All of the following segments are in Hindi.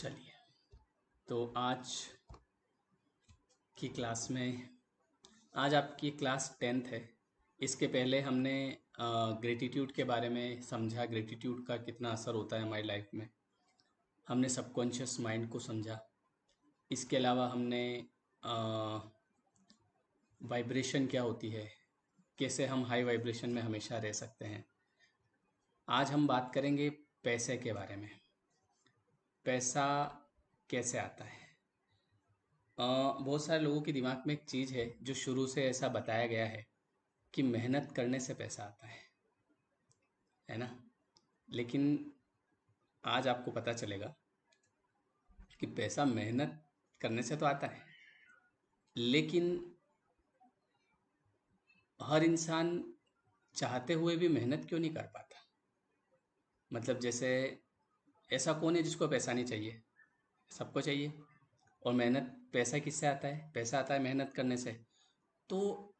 चलिए, तो आज की क्लास में आज आपकी क्लास 10th है। इसके पहले हमने ग्रेटिट्यूड के बारे में समझा, ग्रेटिट्यूड का कितना असर होता है हमारी लाइफ में। हमने सबकॉन्शियस माइंड को समझा। इसके अलावा हमने वाइब्रेशन क्या होती है, कैसे हम हाई वाइब्रेशन में हमेशा रह सकते हैं। आज हम बात करेंगे पैसे के बारे में। पैसा कैसे आता है। बहुत सारे लोगों के दिमाग में एक चीज़ है जो शुरू से ऐसा बताया गया है कि मेहनत करने से पैसा आता है ना। लेकिन आज आपको पता चलेगा कि पैसा मेहनत करने से तो आता है, लेकिन हर इंसान चाहते हुए भी मेहनत क्यों नहीं कर पाता। मतलब जैसे ऐसा कौन है जिसको पैसा नहीं चाहिए, सबको चाहिए। और मेहनत, पैसा किससे आता है, पैसा आता है मेहनत करने से। तो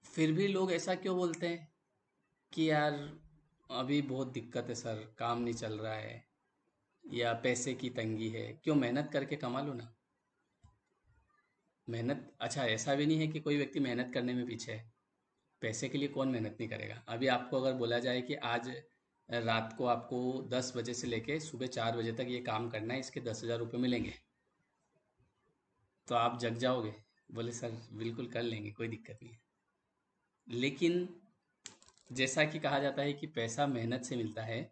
फिर भी लोग ऐसा क्यों बोलते हैं कि यार अभी बहुत दिक्कत है सर, काम नहीं चल रहा है, या पैसे की तंगी है। क्यों, मेहनत करके कमा लो ना। मेहनत, अच्छा ऐसा भी नहीं है कि कोई व्यक्ति मेहनत करने में पीछे है। पैसे के लिए कौन मेहनत नहीं करेगा। अभी आपको अगर बोला जाए कि आज रात को आपको 10 बजे से लेके सुबह 4 बजे तक ये काम करना है, इसके 10,000 रुपये मिलेंगे, तो आप जग जाओगे, बोले सर बिल्कुल कर लेंगे, कोई दिक्कत नहीं है। लेकिन जैसा कि कहा जाता है कि पैसा मेहनत से मिलता है,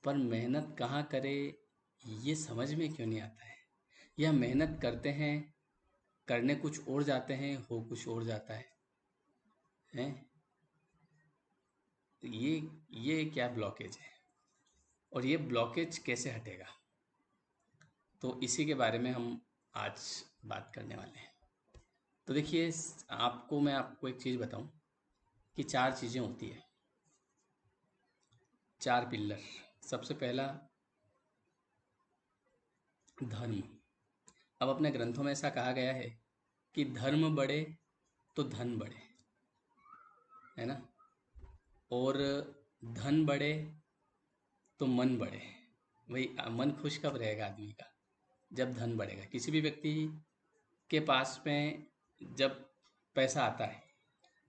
पर मेहनत कहाँ करे ये समझ में क्यों नहीं आता है। या मेहनत करते हैं, करने कुछ और जाते हैं, हो कुछ और जाता है। तो ये क्या ब्लॉकेज है और ये ब्लॉकेज कैसे हटेगा, तो इसी के बारे में हम आज बात करने वाले हैं। तो देखिए, मैं आपको एक चीज़ बताऊं कि 4 चीज़ें होती है, 4 पिल्लर। सबसे पहला, धर्म। अब अपने ग्रंथों में ऐसा कहा गया है कि धर्म बढ़े तो धन बढ़े, है ना। और धन बढ़े तो मन बढ़े। वही मन खुश कब रहेगा आदमी का, जब धन बढ़ेगा। किसी भी व्यक्ति के पास में जब पैसा आता है,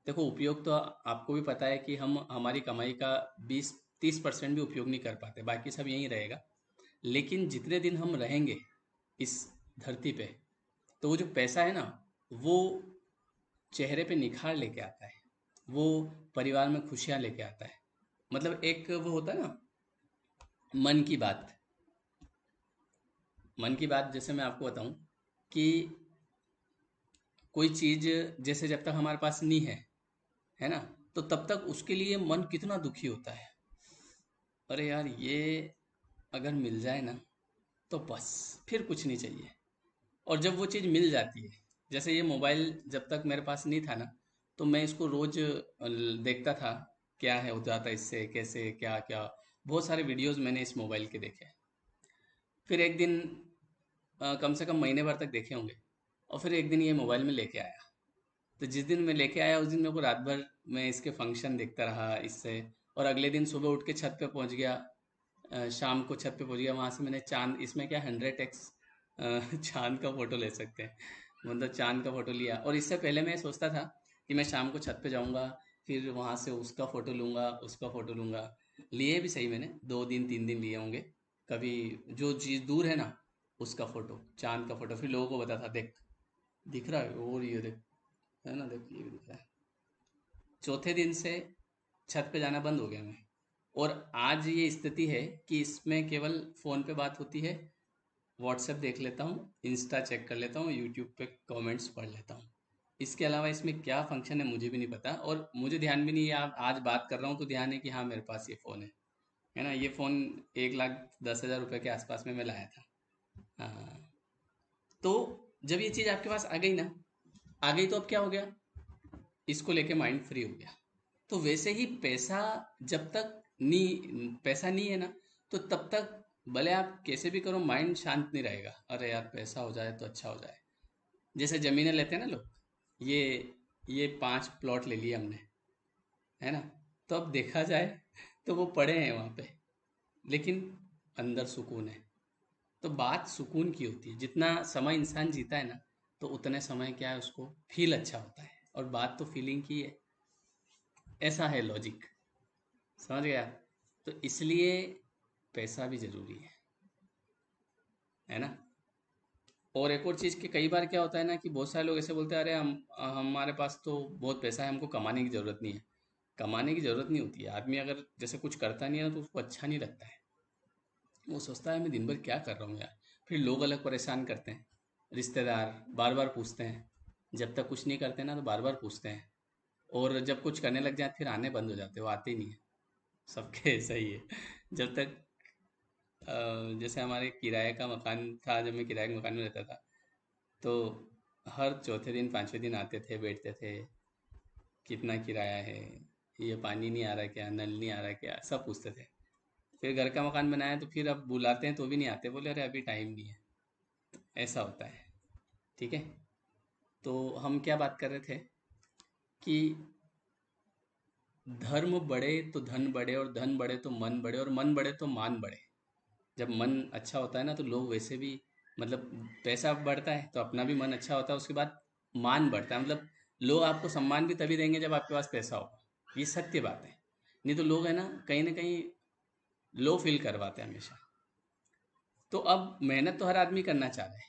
देखो उपयोग तो आपको भी पता है कि हम हमारी कमाई का 20-30% भी उपयोग नहीं कर पाते, बाकी सब यहीं रहेगा। लेकिन जितने दिन हम रहेंगे इस धरती पे, तो वो जो पैसा है ना, वो चेहरे पे निखार लेके आता है, वो परिवार में खुशियाँ लेके आता है। मतलब एक वो होता है ना, मन की बात। मन की बात जैसे मैं आपको बताऊं कि कोई चीज़ जैसे जब तक हमारे पास नहीं है ना, तो तब तक उसके लिए मन कितना दुखी होता है। अरे यार ये अगर मिल जाए ना, तो बस फिर कुछ नहीं चाहिए। और जब वो चीज़ मिल जाती है, जैसे ये मोबाइल जब तक मेरे पास नहीं था ना, तो मैं इसको रोज देखता था, क्या है हो जाता है इससे, कैसे क्या क्या। बहुत सारे वीडियोस मैंने इस मोबाइल के देखे। फिर एक दिन कम से कम महीने भर तक देखे होंगे, और फिर एक दिन ये मोबाइल में लेके आया। तो जिस दिन मैं लेके आया उस दिन मेरे को रात भर मैं इसके फंक्शन देखता रहा इससे। और अगले दिन सुबह उठ के छत पे पहुंच गया, शाम को छत पे पहुंच गया। वहां से मैंने चांद, इसमें क्या 100x चांद का फोटो ले सकते हैं, मतलब चांद का फोटो लिया। और इससे पहले मैं सोचता था कि मैं शाम को छत पे जाऊंगा, फिर वहां से उसका फोटो लूंगा, उसका फोटो लूंगा। लिए भी सही, मैंने 2 दिन 3 दिन लिए होंगे। कभी जो चीज़ दूर है ना, उसका फोटो, चांद का फोटो, फिर लोगों को बताता, देख दिख रहा है, और ये देख, है ना, देख ये भी दिख रहा है। चौथे दिन से छत पे जाना बंद हो गया मैं। और आज ये स्थिति है कि इसमें केवल फ़ोन पे बात होती है, व्हाट्सएप देख लेता हूँ, इंस्टा चेक कर लेता हूँ, यूट्यूब पे कमेंट्स पढ़ लेता हूँ। इसके अलावा इसमें क्या फंक्शन है मुझे भी नहीं पता, और मुझे ध्यान भी नहीं है। आज बात कर रहा हूँ तो ध्यान है कि हाँ मेरे पास ये फ़ोन है ना। ये फ़ोन 1,10,000 रुपये के आसपास में मैं लाया था। हाँ। तो जब ये चीज़ आपके पास आ गई ना, आ गई तो अब क्या हो गया, इसको लेके माइंड फ्री हो गया। तो वैसे ही पैसा, जब तक नहीं, पैसा नहीं है ना, तो तब तक भले आप कैसे भी करो, माइंड शांत नहीं रहेगा। अरे यार पैसा हो जाए तो अच्छा हो जाए। जैसे जमीनें लेते हैं ना लोग, ये 5 प्लॉट ले लिए हमने, है ना। तो अब देखा जाए तो वो पड़े हैं वहाँ पे, लेकिन अंदर सुकून है। तो बात सुकून की होती है, जितना समय इंसान जीता है ना, तो उतने समय क्या है उसको फील अच्छा होता है, और बात तो फीलिंग की है। ऐसा है लॉजिक, समझ गया? तो इसलिए पैसा भी जरूरी है ना? और एक और चीज़ कि कई बार क्या होता है ना कि बहुत सारे लोग ऐसे बोलते हैं, अरे हम हमारे पास तो बहुत पैसा है, हमको कमाने की ज़रूरत नहीं है। कमाने की ज़रूरत नहीं होती है, आदमी अगर जैसे कुछ करता नहीं है ना तो उसको अच्छा नहीं लगता है। वो सोचता है मैं दिन भर क्या कर रहा हूँ यार। फिर लोग अलग परेशान करते हैं, रिश्तेदार बार बार पूछते हैं, जब तक कुछ नहीं करते ना तो बार बार पूछते हैं, और जब कुछ करने लग जाए फिर आने बंद हो जाते हैं, वो आते ही नहीं है। सबके ऐसा ही है। जब तक जैसे हमारे किराए का मकान था, जब मैं किराए के मकान में रहता था, तो हर चौथे दिन पांचवें दिन आते थे, बैठते थे, कितना किराया है, ये पानी नहीं आ रहा क्या, नल नहीं आ रहा क्या, सब पूछते थे। फिर घर का मकान बनाया तो फिर अब बुलाते हैं तो भी नहीं आते, बोले अरे अभी टाइम नहीं है। ऐसा होता है। ठीक है। तो हम क्या बात कर रहे थे कि धर्म बढ़े तो धन बढ़े, और धन बढ़े तो मन बढ़े, और मन बढ़े तो मान बढ़े। जब मन अच्छा होता है ना तो लोग वैसे भी, मतलब पैसा बढ़ता है तो अपना भी मन अच्छा होता है, उसके बाद मान बढ़ता है, मतलब लोग आपको सम्मान भी तभी देंगे जब आपके पास पैसा होगा। ये सत्य बात है। नहीं तो लोग है ना कहीं लो फील करवाते हैं हमेशा। तो अब मेहनत तो हर आदमी करना चाह रहा है,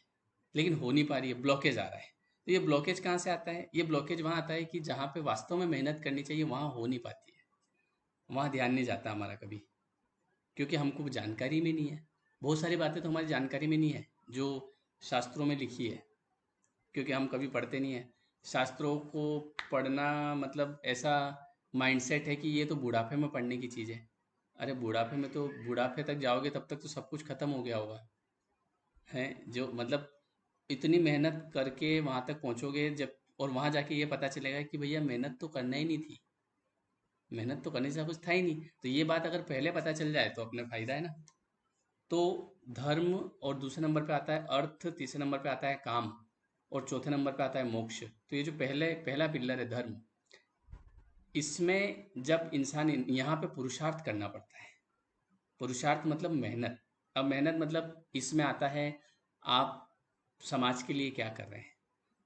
लेकिन हो नहीं पा रही है, ब्लॉकेज आ रहा है। तो ये ब्लॉकेज कहाँ से आता है? ये ब्लॉकेज वहाँ आता है कि जहाँ पे वास्तव में मेहनत करनी चाहिए वहाँ हो नहीं पाती है, वहाँ ध्यान नहीं जाता हमारा कभी, क्योंकि हमको जानकारी में नहीं है। बहुत सारी बातें तो हमारी जानकारी में नहीं है जो शास्त्रों में लिखी है, क्योंकि हम कभी पढ़ते नहीं है। शास्त्रों को पढ़ना मतलब ऐसा माइंडसेट है कि ये तो बुढ़ापे में पढ़ने की चीज़ है। अरे बुढ़ापे में तो, बुढ़ापे तक जाओगे तब तक तो सब कुछ खत्म हो गया होगा, है जो मतलब इतनी मेहनत करके वहां तक पहुंचोगे जब, और वहां जाके ये पता चलेगा कि भैया मेहनत तो करना ही नहीं थी, मेहनत तो करने से कुछ था ही नहीं। तो ये बात अगर पहले पता चल जाए तो अपने फायदा है ना। तो धर्म, और दूसरे नंबर पे आता है अर्थ, तीसरे नंबर पे आता है काम, और चौथे नंबर पे आता है मोक्ष। तो ये जो पहला पिलर है धर्म, इसमें जब इंसान यहाँ पे पुरुषार्थ करना पड़ता है। पुरुषार्थ मतलब मेहनत। अब मेहनत मतलब इसमें आता है, आप समाज के लिए क्या कर रहे हैं,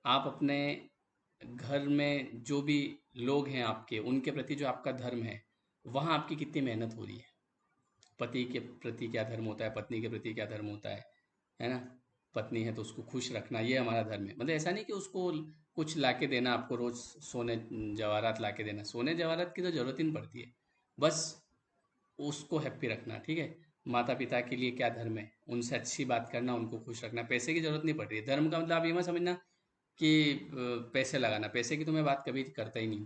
आप अपने घर में जो भी लोग हैं आपके, उनके प्रति जो आपका धर्म है, वहाँ आपकी कितनी मेहनत हो रही है। पति के प्रति क्या धर्म होता है, पत्नी के प्रति क्या धर्म होता है ना? पत्नी है तो उसको खुश रखना, ये हमारा धर्म है। मतलब ऐसा नहीं कि उसको कुछ लाके देना, आपको रोज सोने जवाहरात लाके देना, सोने जवाहरात की तो जरूरत ही नहीं पड़ती है। बस उसको हैप्पी रखना, ठीक है। माता पिता के लिए क्या धर्म है, उनसे अच्छी बात करना, उनको खुश रखना, पैसे की जरूरत नहीं पड़ रही है। धर्म का मतलब आप ये मत समझना कि पैसे लगाना, पैसे की तो मैं बात कभी करता ही नहीं।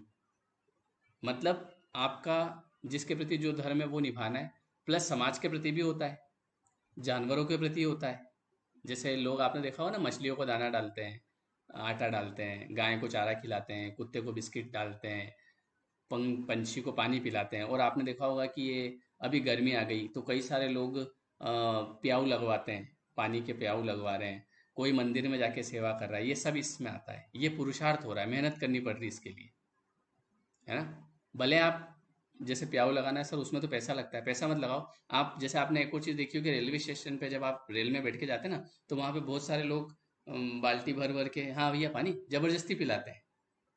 मतलब आपका जिसके प्रति जो धर्म है वो निभाना है, प्लस समाज के प्रति भी होता है, जानवरों के प्रति होता है। जैसे लोग, आपने देखा हो ना, मछलियों को दाना डालते हैं, आटा डालते हैं, गाय को चारा खिलाते हैं, कुत्ते को बिस्किट डालते हैं, पंछी को पानी पिलाते हैं। और आपने देखा होगा कि ये अभी गर्मी आ गई तो कई सारे लोग प्याऊ लगवाते हैं, पानी के प्याऊ लगवा रहे हैं, कोई मंदिर में जाके सेवा कर रहा है। ये सब इसमें आता है, ये पुरुषार्थ हो रहा है, मेहनत करनी पड़ रही है इसके लिए, है ना? भले आप, जैसे प्याऊ लगाना है सर, उसमें तो पैसा लगता है, पैसा मत लगाओ। आप जैसे आपने एक और चीज़ देखी होगी, रेलवे स्टेशन पे जब आप रेल में बैठ के जाते हैं ना, तो वहाँ पे बहुत सारे लोग बाल्टी भर भर के, हाँ भैया पानी, जबरदस्ती पिलाते हैं।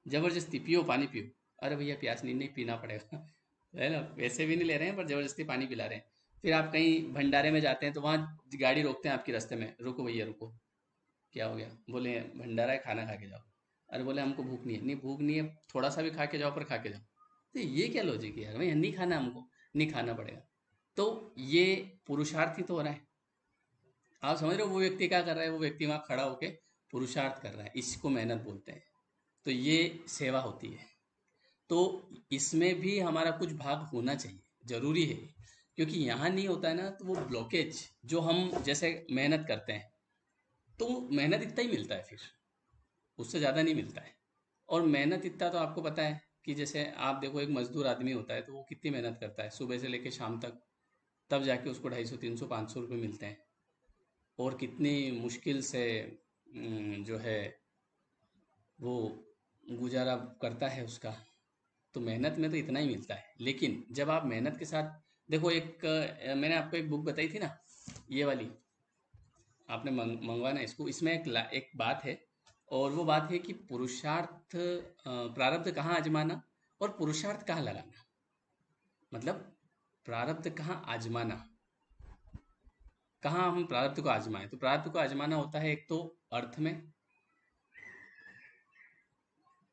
जबरदस्ती पियो, पानी पियो। अरे भैया प्यास नहीं, नहीं पीना पड़ेगा। है ना? वैसे भी नहीं ले रहे हैं पर जबरदस्ती पानी पिला रहे हैं। फिर आप कहीं भंडारे में जाते हैं तो वहाँ गाड़ी रोकते हैं आपके रास्ते में, रुको भैया रुको, क्या हो गया? बोले भंडारा है, खाना खा के जाओ। अरे बोले हमको भूख नहीं है। नहीं भूख नहीं है, थोड़ा सा भी खा के जाओ, पर खा के जाओ। तो ये क्या लॉजिक है यार? भैया नहीं खाना हमको, नहीं खाना पड़ेगा। तो ये पुरुषार्थ ही तो हो रहा है। आप समझ रहे हो वो व्यक्ति क्या कर रहा है? वो व्यक्ति वहां खड़ा होके पुरुषार्थ कर रहा है, इसको मेहनत बोलते हैं। तो ये सेवा होती है। तो इसमें भी हमारा कुछ भाग होना चाहिए, जरूरी है। क्योंकि यहाँ नहीं होता है ना तो वो ब्लॉकेज, जो हम जैसे मेहनत करते हैं तो मेहनत इतना ही मिलता है, फिर उससे ज़्यादा नहीं मिलता है। और मेहनत इतना तो आपको पता है कि जैसे आप देखो, एक मजदूर आदमी होता है तो वो कितनी मेहनत करता है सुबह से लेकर शाम तक, तब जाके उसको 250, 300, 500 रुपये मिलते हैं। और कितनी मुश्किल से जो है वो गुजारा करता है उसका। तो मेहनत में तो इतना ही मिलता है, लेकिन जब आप मेहनत के साथ देखो, एक मैंने आपको एक बुक बताई थी ना, ये वाली, आपने मंगवाना इसको। इसमें एक बात है, और वो बात है कि पुरुषार्थ प्रारब्ध कहाँ आजमाना और पुरुषार्थ कहाँ लगाना। मतलब प्रारब्ध कहाँ आजमाना, कहाँ हम प्रारब्ध को आजमाएं। तो प्रारब्ध को आजमाना होता है एक तो अर्थ में।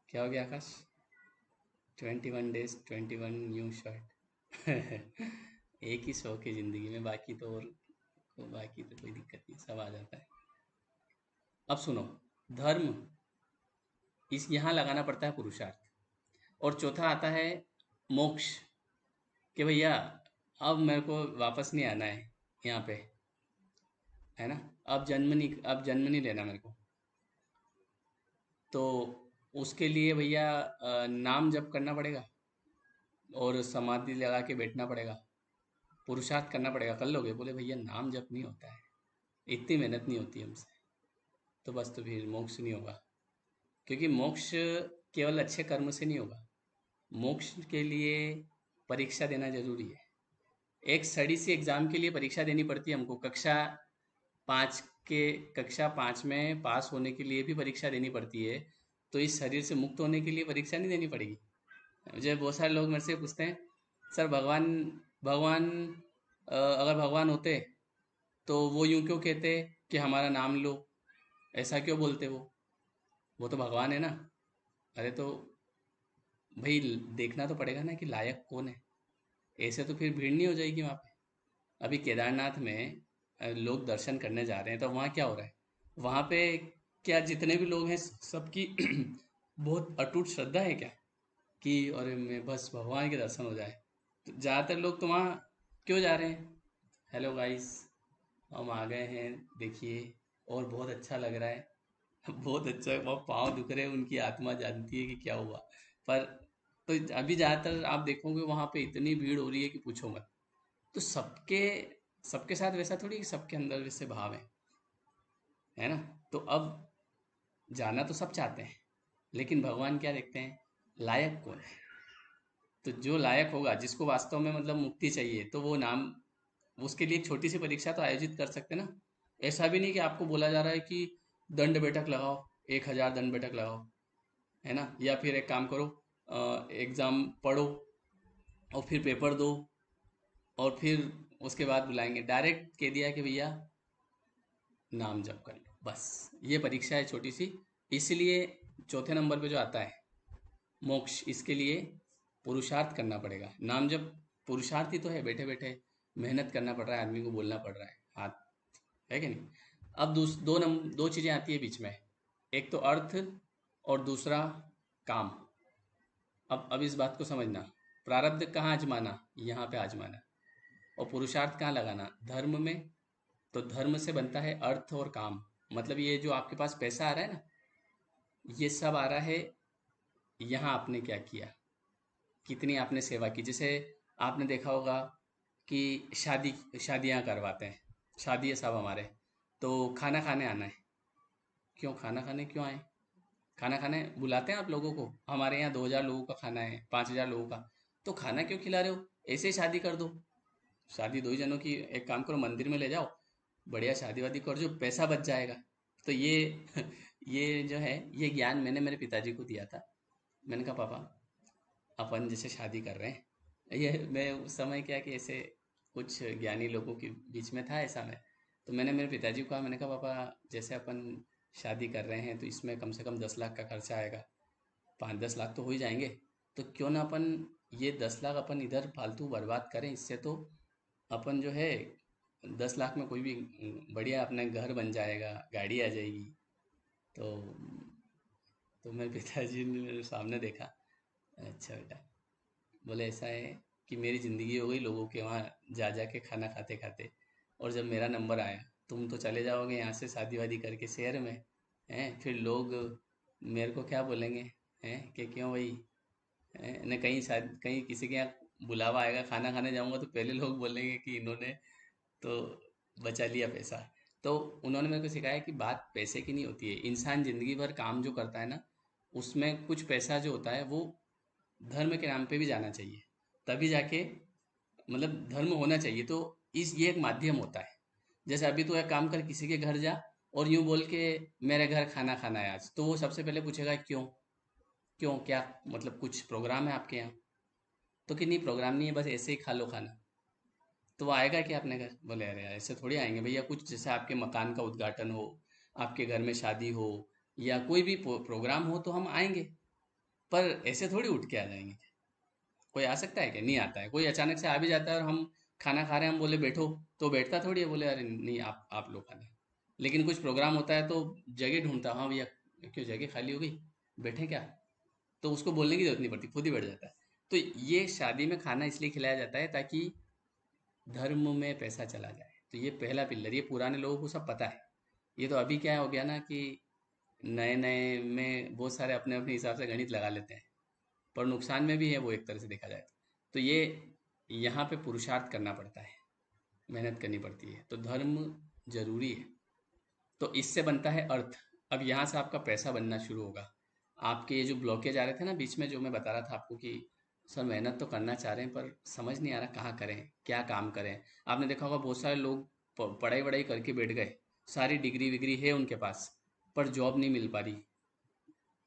क्या हो गया आकाश? 21 days 21 न्यू शर्ट। एक ही शौक है जिंदगी में, बाकी तो और बाकी तो कोई दिक्कत नहीं, सब आ जाता है। अब सुनो, धर्म, इस यहाँ लगाना पड़ता है पुरुषार्थ। और चौथा आता है मोक्ष, कि भैया अब मेरे को वापस नहीं आना है यहाँ पे, है ना। अब जन्म नहीं लेना मेरे को। तो उसके लिए भैया नाम जप करना पड़ेगा और समाधि लगा के बैठना पड़ेगा, पुरुषार्थ करना पड़ेगा। कर लोगे? बोले भैया नाम जप नहीं होता है, इतनी मेहनत नहीं होती हमसे। तो बस, तो फिर मोक्ष नहीं होगा, क्योंकि मोक्ष केवल अच्छे कर्म से नहीं होगा। मोक्ष के लिए परीक्षा देना जरूरी है। एक स्टडी सी एग्जाम के लिए परीक्षा देनी पड़ती है हमको। पाँच कक्षा पाँच में पास होने के लिए भी परीक्षा देनी पड़ती है। तो इस शरीर से मुक्त होने के लिए परीक्षा नहीं देनी पड़ेगी? मुझे बहुत सारे लोग मेरे से पूछते हैं, सर भगवान भगवान अगर भगवान होते तो वो यूं क्यों कहते कि हमारा नाम लो, ऐसा क्यों बोलते वो तो भगवान है ना। अरे तो भाई देखना तो पड़ेगा ना कि लायक कौन है। ऐसे तो फिर भीड़ नहीं हो जाएगी वहाँ पे। अभी केदारनाथ में लोग दर्शन करने जा रहे हैं, तो वहाँ क्या हो रहा है? वहाँ पे क्या जितने भी लोग हैं सबकी बहुत अटूट श्रद्धा है क्या, कि अरे मैं बस भगवान के दर्शन हो जाए। तो ज़्यादातर लोग तो वहाँ क्यों जा रहे हैं? हेलो गाइस, हम आ गए हैं, देखिए, और बहुत अच्छा लग रहा है। बहुत अच्छा है, वो पाँव दुख रहे हैं, उनकी आत्मा जानती है कि क्या हुआ। पर तो अभी ज़्यादातर आप देखोगे वहाँ पे इतनी भीड़ हो रही है कि पूछो मत। तो सबके सबके साथ वैसा थोड़ी कि सबके अंदर वैसे भाव है ना। तो अब जाना तो सब चाहते हैं, लेकिन भगवान क्या देखते हैं? लायक कौन है। तो जो लायक होगा, जिसको वास्तव में मतलब मुक्ति चाहिए, तो वो नाम, उसके लिए एक छोटी सी परीक्षा तो आयोजित कर सकते हैं ना। ऐसा भी नहीं कि आपको बोला जा रहा है कि दंड बैठक लगाओ, 1,000 दंड बैठक लगाओ, है ना। या फिर एक काम करो, एग्ज़ाम पढ़ो और फिर पेपर दो और फिर उसके बाद बुलाएंगे। डायरेक्ट कह दिया कि भैया नाम जप कर लो, बस। ये परीक्षा है छोटी सी। इसलिए चौथे नंबर पे जो आता है मोक्ष, इसके लिए पुरुषार्थ करना पड़ेगा। नाम जप पुरुषार्थ ही तो है, बैठे बैठे मेहनत करना पड़ रहा है आदमी को, बोलना पड़ रहा है हाथ, है कि नहीं। अब दो चीज़ें आती है बीच में, एक तो अर्थ और दूसरा काम। अब इस बात को समझना, प्रारब्ध कहाँ आजमाना? यहाँ पे आजमाना। और पुरुषार्थ कहाँ लगाना? धर्म में। तो धर्म से बनता है अर्थ और काम। मतलब ये जो आपके पास पैसा आ रहा है ना, ये सब आ रहा है यहाँ आपने क्या किया, कितनी आपने सेवा की। जैसे आपने देखा होगा कि शादियाँ करवाते हैं, शादी है सब हमारे, तो खाना खाने आना है। क्यों खाना खाने क्यों आए? खाना खाने बुलाते हैं आप लोगों को, हमारे यहाँ 2,000 लोगों का खाना है, 5,000 लोगों का। तो खाना क्यों खिला रहे हो? ऐसे ही शादी कर दो। शादी दो ही जनों की, एक काम करो मंदिर में ले जाओ, बढ़िया शादी वादी कर, जो पैसा बच जाएगा। तो ये ये जो है, ये ज्ञान मैंने मेरे पिताजी को दिया था। मैंने कहा पापा, अपन जैसे शादी कर रहे हैं, ये मैं उस समय क्या कि ऐसे कुछ ज्ञानी लोगों के बीच में था ऐसा मैं। तो मैंने मेरे पिताजी को कहा, मैंने कहा पापा जैसे अपन शादी कर रहे हैं तो इसमें कम से कम 10 लाख का खर्चा आएगा, 5-10 लाख तो हो ही जाएंगे। तो क्यों ना अपन ये 10 लाख अपन इधर फालतू बर्बाद करें, इससे तो अपन जो है 10 लाख में कोई भी बढ़िया अपना घर बन जाएगा, गाड़ी आ जाएगी। तो मेरे पिताजी ने मेरे सामने देखा, अच्छा बेटा, बोले ऐसा है कि मेरी ज़िंदगी हो गई लोगों के वहाँ जा जा के खाना खाते खाते, और जब मेरा नंबर आया, तुम तो चले जाओगे यहाँ से शादी वादी करके शहर में, हैं, फिर लोग मेरे को क्या बोलेंगे, हैं कि क्यों भाई, न कहीं शायद कहीं किसी के यहाँ बुलावा आएगा, खाना खाने जाऊंगा तो पहले लोग बोलेंगे कि इन्होंने तो बचा लिया पैसा। तो उन्होंने मेरे को सिखाया कि बात पैसे की नहीं होती है। इंसान जिंदगी भर काम जो करता है ना, उसमें कुछ पैसा जो होता है वो धर्म के नाम पे भी जाना चाहिए, तभी जाके मतलब धर्म होना चाहिए। तो इस ये एक माध्यम होता है। जैसे अभी तो एक काम कर, किसी के घर जा और यूं बोल के मेरे घर खाना खाना है आज, तो वो सबसे पहले पूछेगा क्यों? क्यों, क्या मतलब कुछ प्रोग्राम है आपके यहाँ? तो कि नहीं प्रोग्राम नहीं है, बस ऐसे ही खा लो खाना। तो वो आएगा क्या अपने घर? बोले अरे यार, ऐसे थोड़ी आएंगे भैया, कुछ जैसे आपके मकान का उद्घाटन हो, आपके घर में शादी हो, या कोई भी प्रोग्राम हो तो हम आएंगे, पर ऐसे थोड़ी उठ के आ जाएंगे। कोई आ सकता है क्या? नहीं आता है। कोई अचानक से आ भी जाता है और हम खाना खा रहे हैं, हम बोले बैठो, तो बैठता थोड़ी है, बोले अरे नहीं आप लोग खाना। लेकिन कुछ प्रोग्राम होता है तो जगह ढूंढता, हाँ भैया क्यों जगह खाली हो गई, बैठे क्या? तो उसको बोलने की जरूरत नहीं पड़ती, खुद ही बैठ जाता है। तो ये शादी में खाना इसलिए खिलाया जाता है ताकि धर्म में पैसा चला जाए। तो ये पहला पिल्लर, ये पुराने लोगों को सब पता है। ये तो अभी क्या हो गया ना कि नए नए में बहुत सारे अपने अपने हिसाब से गणित लगा लेते हैं, पर नुकसान में भी है वो एक तरह से देखा जाए तो ये यहाँ पे पुरुषार्थ करना पड़ता है, मेहनत करनी पड़ती है, तो धर्म जरूरी है। तो इससे बनता है अर्थ। अब यहाँ से आपका पैसा बनना शुरू होगा। आपके ये जो ब्लॉकेज आ रहे थे ना बीच में, जो मैं बता रहा था आपको कि सर मेहनत तो करना चाह रहे हैं पर समझ नहीं आ रहा कहाँ करें, क्या काम करें। आपने देखा होगा बहुत सारे लोग पढ़ाई वढ़ाई करके बैठ गए, सारी डिग्री विग्री है उनके पास, पर जॉब नहीं मिल पा रही।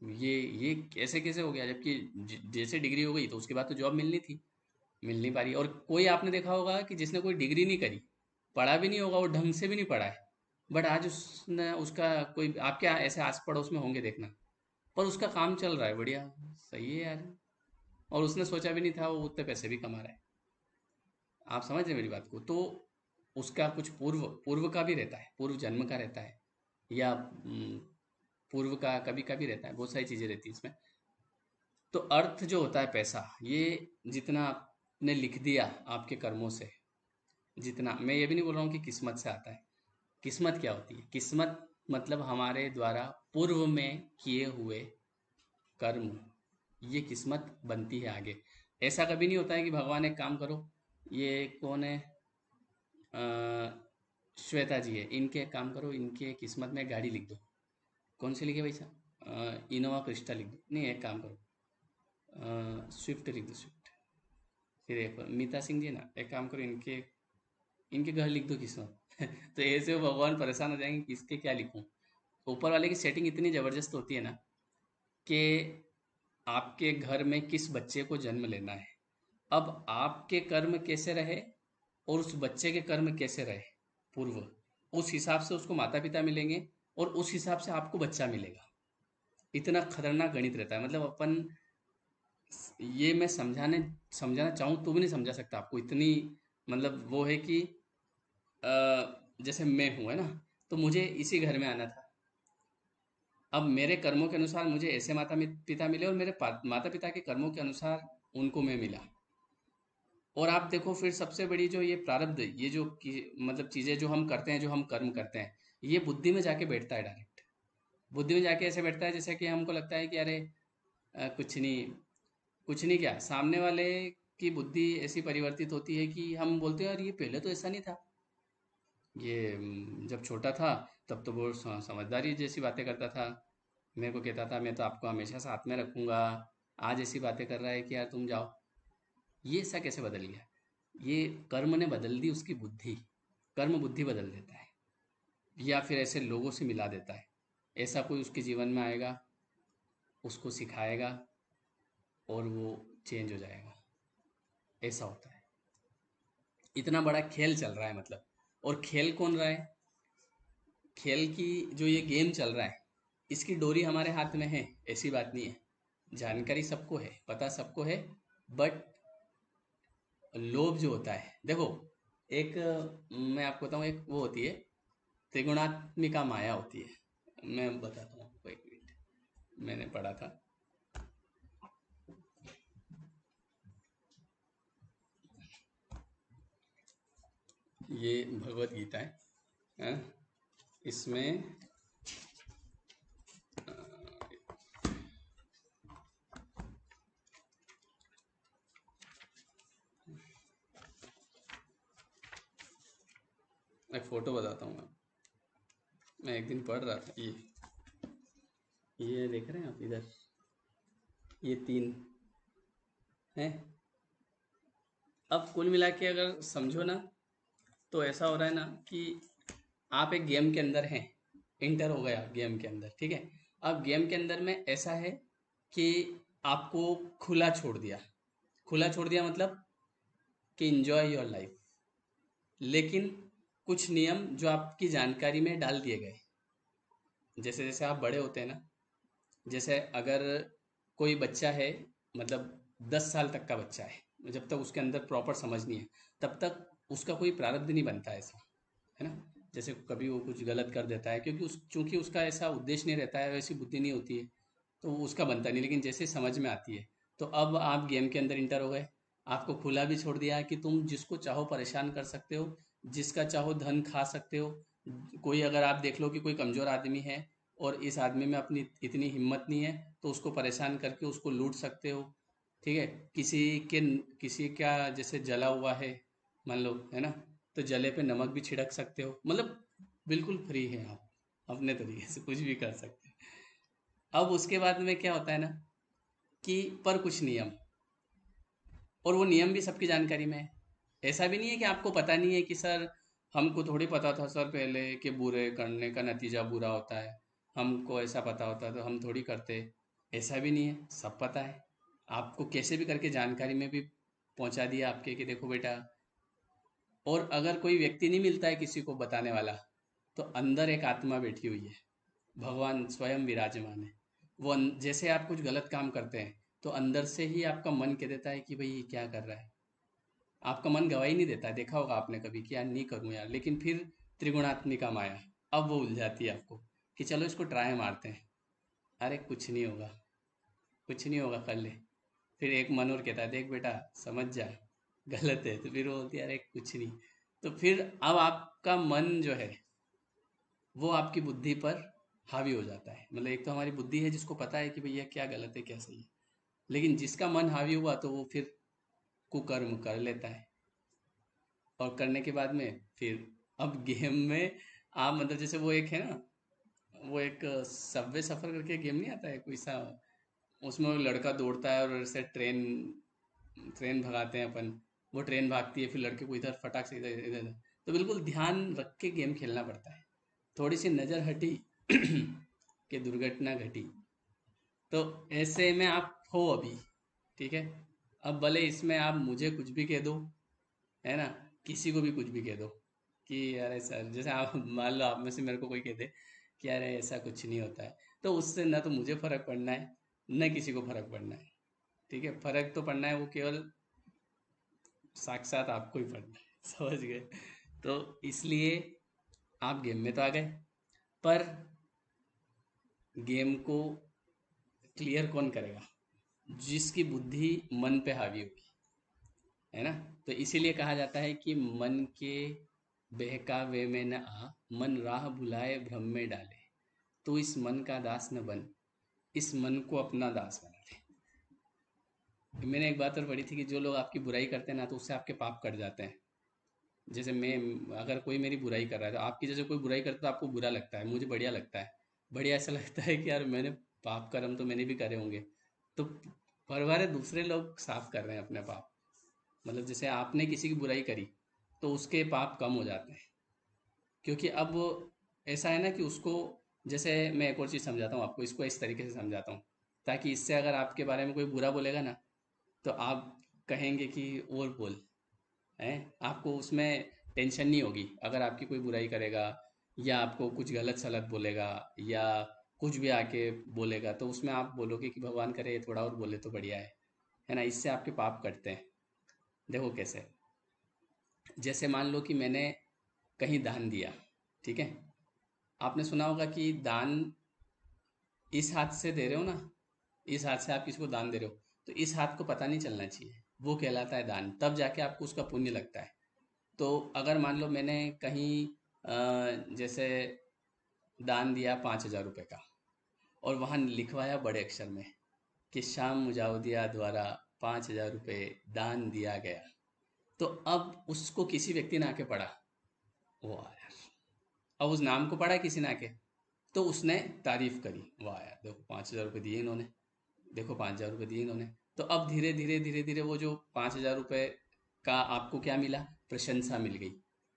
ये कैसे कैसे हो गया? जबकि जैसे डिग्री हो गई तो उसके बाद तो जॉब मिलनी थी, मिल नहीं पा रही। और कोई आपने देखा होगा कि जिसने कोई डिग्री नहीं करी, पढ़ा भी नहीं होगा, वो ढंग से भी नहीं पढ़ा है, बट आज उसने उसका कोई आपके ऐसे आस पड़ोस में होंगे देखना, पर उसका काम चल रहा है बढ़िया, सही है यार। और उसने सोचा भी नहीं था वो उतने पैसे भी कमा रहा है। आप समझ रहे हैं मेरी बात को? तो उसका कुछ पूर्व पूर्व का भी रहता है, पूर्व जन्म का रहता है, या पूर्व का कभी का भी रहता है, बहुत सारी चीजें रहती है इसमें। तो अर्थ जो होता है पैसा, ये जितना आपने लिख दिया आपके कर्मों से, जितना, मैं ये भी नहीं बोल रहा हूँ कि किस्मत से आता है। किस्मत क्या होती है? किस्मत मतलब हमारे द्वारा पूर्व में किए हुए कर्म, ये किस्मत बनती है आगे। ऐसा कभी नहीं होता है कि भगवान एक काम करो, ये कौन है, अ, श्वेता जी है, इनके एक काम करो, इनके किस्मत में गाड़ी लिख दो। कौन सी लिखे भाई साहब? इनोवा क्रिस्टा लिख दो। नहीं, एक काम करो, स्विफ्ट लिख दो, स्विफ्ट। फिर एक और मीता सिंह जी ना, एक काम करो, इनके इनके घर लिख दो किस्मत। तो ऐसे वो भगवान परेशान हो जाएंगे कि इसके क्या लिखूं। ऊपर वाले की सेटिंग इतनी जबरदस्त होती है ना कि आपके घर में किस बच्चे को जन्म लेना है, अब आपके कर्म कैसे रहे और उस बच्चे के कर्म कैसे रहे पूर्व, उस हिसाब से उसको माता पिता मिलेंगे और उस हिसाब से आपको बच्चा मिलेगा। इतना खतरनाक गणित रहता है, मतलब अपन, ये मैं समझाना चाहूँ तो भी नहीं समझा सकता आपको, इतनी मतलब वो है कि जैसे मैं हूँ है ना, तो मुझे इसी घर में आना था। अब मेरे कर्मों के अनुसार मुझे ऐसे माता पिता मिले और मेरे माता पिता के कर्मों के अनुसार उनको मैं मिला। और आप देखो फिर सबसे बड़ी जो ये प्रारब्ध, ये जो मतलब चीजें जो हम करते हैं, जो हम कर्म करते हैं, ये बुद्धि में जाके बैठता है डायरेक्ट। बुद्धि में जाके ऐसे बैठता है जैसे कि हमको लगता है कि अरे कुछ नहीं, कुछ नहीं, क्या सामने वाले की बुद्धि ऐसी परिवर्तित होती है कि हम बोलते हैं यार ये पहले तो ऐसा नहीं था। ये जब छोटा था तब तो वो समझदारी जैसी बातें करता था, मेरे को कहता था मैं तो आपको हमेशा साथ में रखूंगा, आज ऐसी बातें कर रहा है कि यार तुम जाओ। ये ऐसा कैसे बदल गया? ये कर्म ने बदल दी उसकी बुद्धि, कर्म बुद्धि बदल देता है, या फिर ऐसे लोगों से मिला देता है। ऐसा कोई उसके जीवन में आएगा, उसको सिखाएगा और वो चेंज हो जाएगा। ऐसा होता है। इतना बड़ा खेल चल रहा है मतलब। और खेल कौन रहा है? खेल की जो ये गेम चल रहा है, इसकी डोरी हमारे हाथ में है, ऐसी बात नहीं है। जानकारी सबको है, पता सबको है, बट लोभ जो होता है, देखो, एक मैं आपको बताऊं, एक वो होती है त्रिगुणात्मिका माया होती है। मैं बताता हूँ आपको, एक मिनट, मैंने पढ़ा था। ये भगवत गीता है, हाँ? इसमें मैं फोटो बताता हूँ। मैं एक दिन पढ़ रहा था, ये देख रहे हैं आप इधर, ये तीन हैं। अब कुल मिला के अगर समझो ना, तो ऐसा हो रहा है ना कि आप एक गेम के अंदर हैं, इंटर हो गया गेम के अंदर, ठीक है। अब गेम के अंदर में ऐसा है कि आपको खुला छोड़ दिया मतलब कि इंजॉय योर लाइफ, लेकिन कुछ नियम जो आपकी जानकारी में डाल दिए गए। जैसे जैसे आप बड़े होते हैं ना, जैसे अगर कोई बच्चा है, मतलब 10 साल तक का बच्चा है, जब तक उसके अंदर प्रॉपर समझ नहीं है तब तक उसका कोई प्रारब्ध नहीं बनता ऐसा, है ना। जैसे कभी वो कुछ गलत कर देता है, क्योंकि उस चूंकि उसका ऐसा उद्देश्य नहीं रहता है, वैसी बुद्धि नहीं होती है, तो वो उसका बनता नहीं। लेकिन जैसे समझ में आती है, तो अब आप गेम के अंदर इंटर हो गए, आपको खुला भी छोड़ दिया कि तुम जिसको चाहो परेशान कर सकते हो, जिसका चाहो धन खा सकते हो। कोई अगर आप देख लो कि कोई कमज़ोर आदमी है और इस आदमी में अपनी इतनी हिम्मत नहीं है, तो उसको परेशान करके उसको लूट सकते हो, ठीक है। किसी के किसी का जैसे जला हुआ है, मान लो, है ना, तो जले पे नमक भी छिड़क सकते हो, मतलब बिल्कुल फ्री है आप, अपने तरीके से कुछ भी कर सकते हैं। अब उसके बाद में क्या होता है ना, कि पर कुछ नियम, और वो नियम भी सबकी जानकारी में है। ऐसा भी नहीं है कि आपको पता नहीं है कि सर, हमको थोड़ी पता था सर पहले कि बुरे करने का नतीजा बुरा होता है, हमको ऐसा पता होता तो हम थोड़ी करते। ऐसा भी नहीं है, सब पता है। आपको कैसे भी करके जानकारी में भी पहुंचा दिया आपके कि देखो बेटा। और अगर कोई व्यक्ति नहीं मिलता है किसी को बताने वाला, तो अंदर एक आत्मा बैठी हुई है, भगवान स्वयं विराजमान है। वो जैसे आप कुछ गलत काम करते हैं, तो अंदर से ही आपका मन कह देता है कि भाई ये क्या कर रहा है। आपका मन गवाही नहीं देता है, देखा होगा आपने कभी कि यार नहीं करूं यार, लेकिन फिर त्रिगुणात्मिका माया, अब वो उलझाती है आपको कि चलो इसको ट्राई मारते हैं। अरे कुछ नहीं होगा, कुछ नहीं होगा, कर ले। फिर एक मन और कहता है देख बेटा समझ जा, गलत है, तो फिर वो बोलती है अरे कुछ नहीं। तो फिर अब आपका मन जो है वो आपकी बुद्धि पर हावी हो जाता है। मतलब एक तो हमारी बुद्धि है जिसको पता है कि भैया क्या गलत है क्या सही है, लेकिन जिसका मन हावी हुआ तो वो फिर कुकर्म कर लेता है। और करने के बाद में फिर अब गेम में आप, मतलब जैसे वो एक है ना, वो एक सबवे सफर करके गेम नहीं आता है कोई सा, उसमें वो लड़का दौड़ता है और ऐसे ट्रेन ट्रेन भगाते हैं अपन। वो ट्रेन भागती है, फिर लड़के को इधर फटाक से इधर इधर इधर। तो बिल्कुल ध्यान रख के गेम खेलना पड़ता है। थोड़ी सी नज़र हटी कि दुर्घटना घटी, तो ऐसे में आप हो अभी, ठीक है। अब भले इसमें आप मुझे कुछ भी कह दो, है ना, किसी को भी कुछ भी कह दो कि अरे सर, जैसे आप मान लो आप में से मेरे को कोई कह दे कि अरे ऐसा कुछ नहीं होता है, तो उससे ना तो मुझे फर्क पड़ना है, न किसी को फर्क पड़ना है, ठीक है। फर्क तो पड़ना है वो केवल साक्षात आपको ही पड़ना है समझ गए। तो इसलिए आप गेम में तो आ गए, पर गेम को क्लियर कौन करेगा? जिसकी बुद्धि मन पे हावी होगी, है ना। तो इसीलिए कहा जाता है कि मन के बहकावे में न आ, मन राह भुलाए भ्रम में डाले, तो इस मन का दास न बन, इस मन को अपना दास बना ले। मैंने एक बात और पढ़ी थी कि जो लोग आपकी बुराई करते हैं ना, तो उससे आपके पाप कट जाते हैं। जैसे मैं, अगर कोई मेरी बुराई कर रहा है, तो आपकी जैसे कोई बुराई करता है तो आपको बुरा लगता है, मुझे बढ़िया लगता है। बढ़िया ऐसा लगता है कि यार मैंने पाप कर्म तो मैंने भी करे होंगे, तो परवारे दूसरे लोग साफ कर रहे हैं अपने पाप। मतलब जैसे आपने किसी की बुराई करी, तो उसके पाप कम हो जाते हैं, क्योंकि अब ऐसा है ना कि उसको, जैसे मैं एक और चीज़ समझाता हूँ आपको, इसको इस तरीके से समझाता हूँ, ताकि इससे अगर आपके बारे में कोई बुरा बोलेगा ना, तो आप कहेंगे कि और बोल, हैं, आपको उसमें टेंशन नहीं होगी। अगर आपकी कोई बुराई करेगा या आपको कुछ गलत सलत बोलेगा या कुछ भी आके बोलेगा, तो उसमें आप बोलोगे कि भगवान करे ये थोड़ा और बोले तो बढ़िया है ना। इससे आपके पाप कटते हैं। देखो कैसे, जैसे मान लो कि मैंने कहीं दान दिया, ठीक है। आपने सुना होगा कि दान इस हाथ से दे रहे हो ना, इस हाथ से आप किसी को दान दे रहे हो, तो इस हाथ को पता नहीं चलना चाहिए, वो कहलाता है दान, तब जाके आपको उसका पुण्य लगता है। तो अगर मान लो मैंने कहीं जैसे दान दिया 5,000 रुपये का, और वहाँ लिखवाया बड़े अक्षर में कि श्याम मुजावदिया द्वारा 5,000 रुपये दान दिया गया, तो अब उसको किसी व्यक्ति ने आके पढ़ा, वाह यार, अब उस नाम को पढ़ा किसी ने आके, तो उसने तारीफ करी, वाह यार देखो 5,000 रुपये दिए इन्होंने, देखो 5,000 रुपये दिए इन्होंने। तो अब धीरे धीरे धीरे धीरे वो जो 5,000 रुपये का आपको क्या मिला, प्रशंसा मिल गई,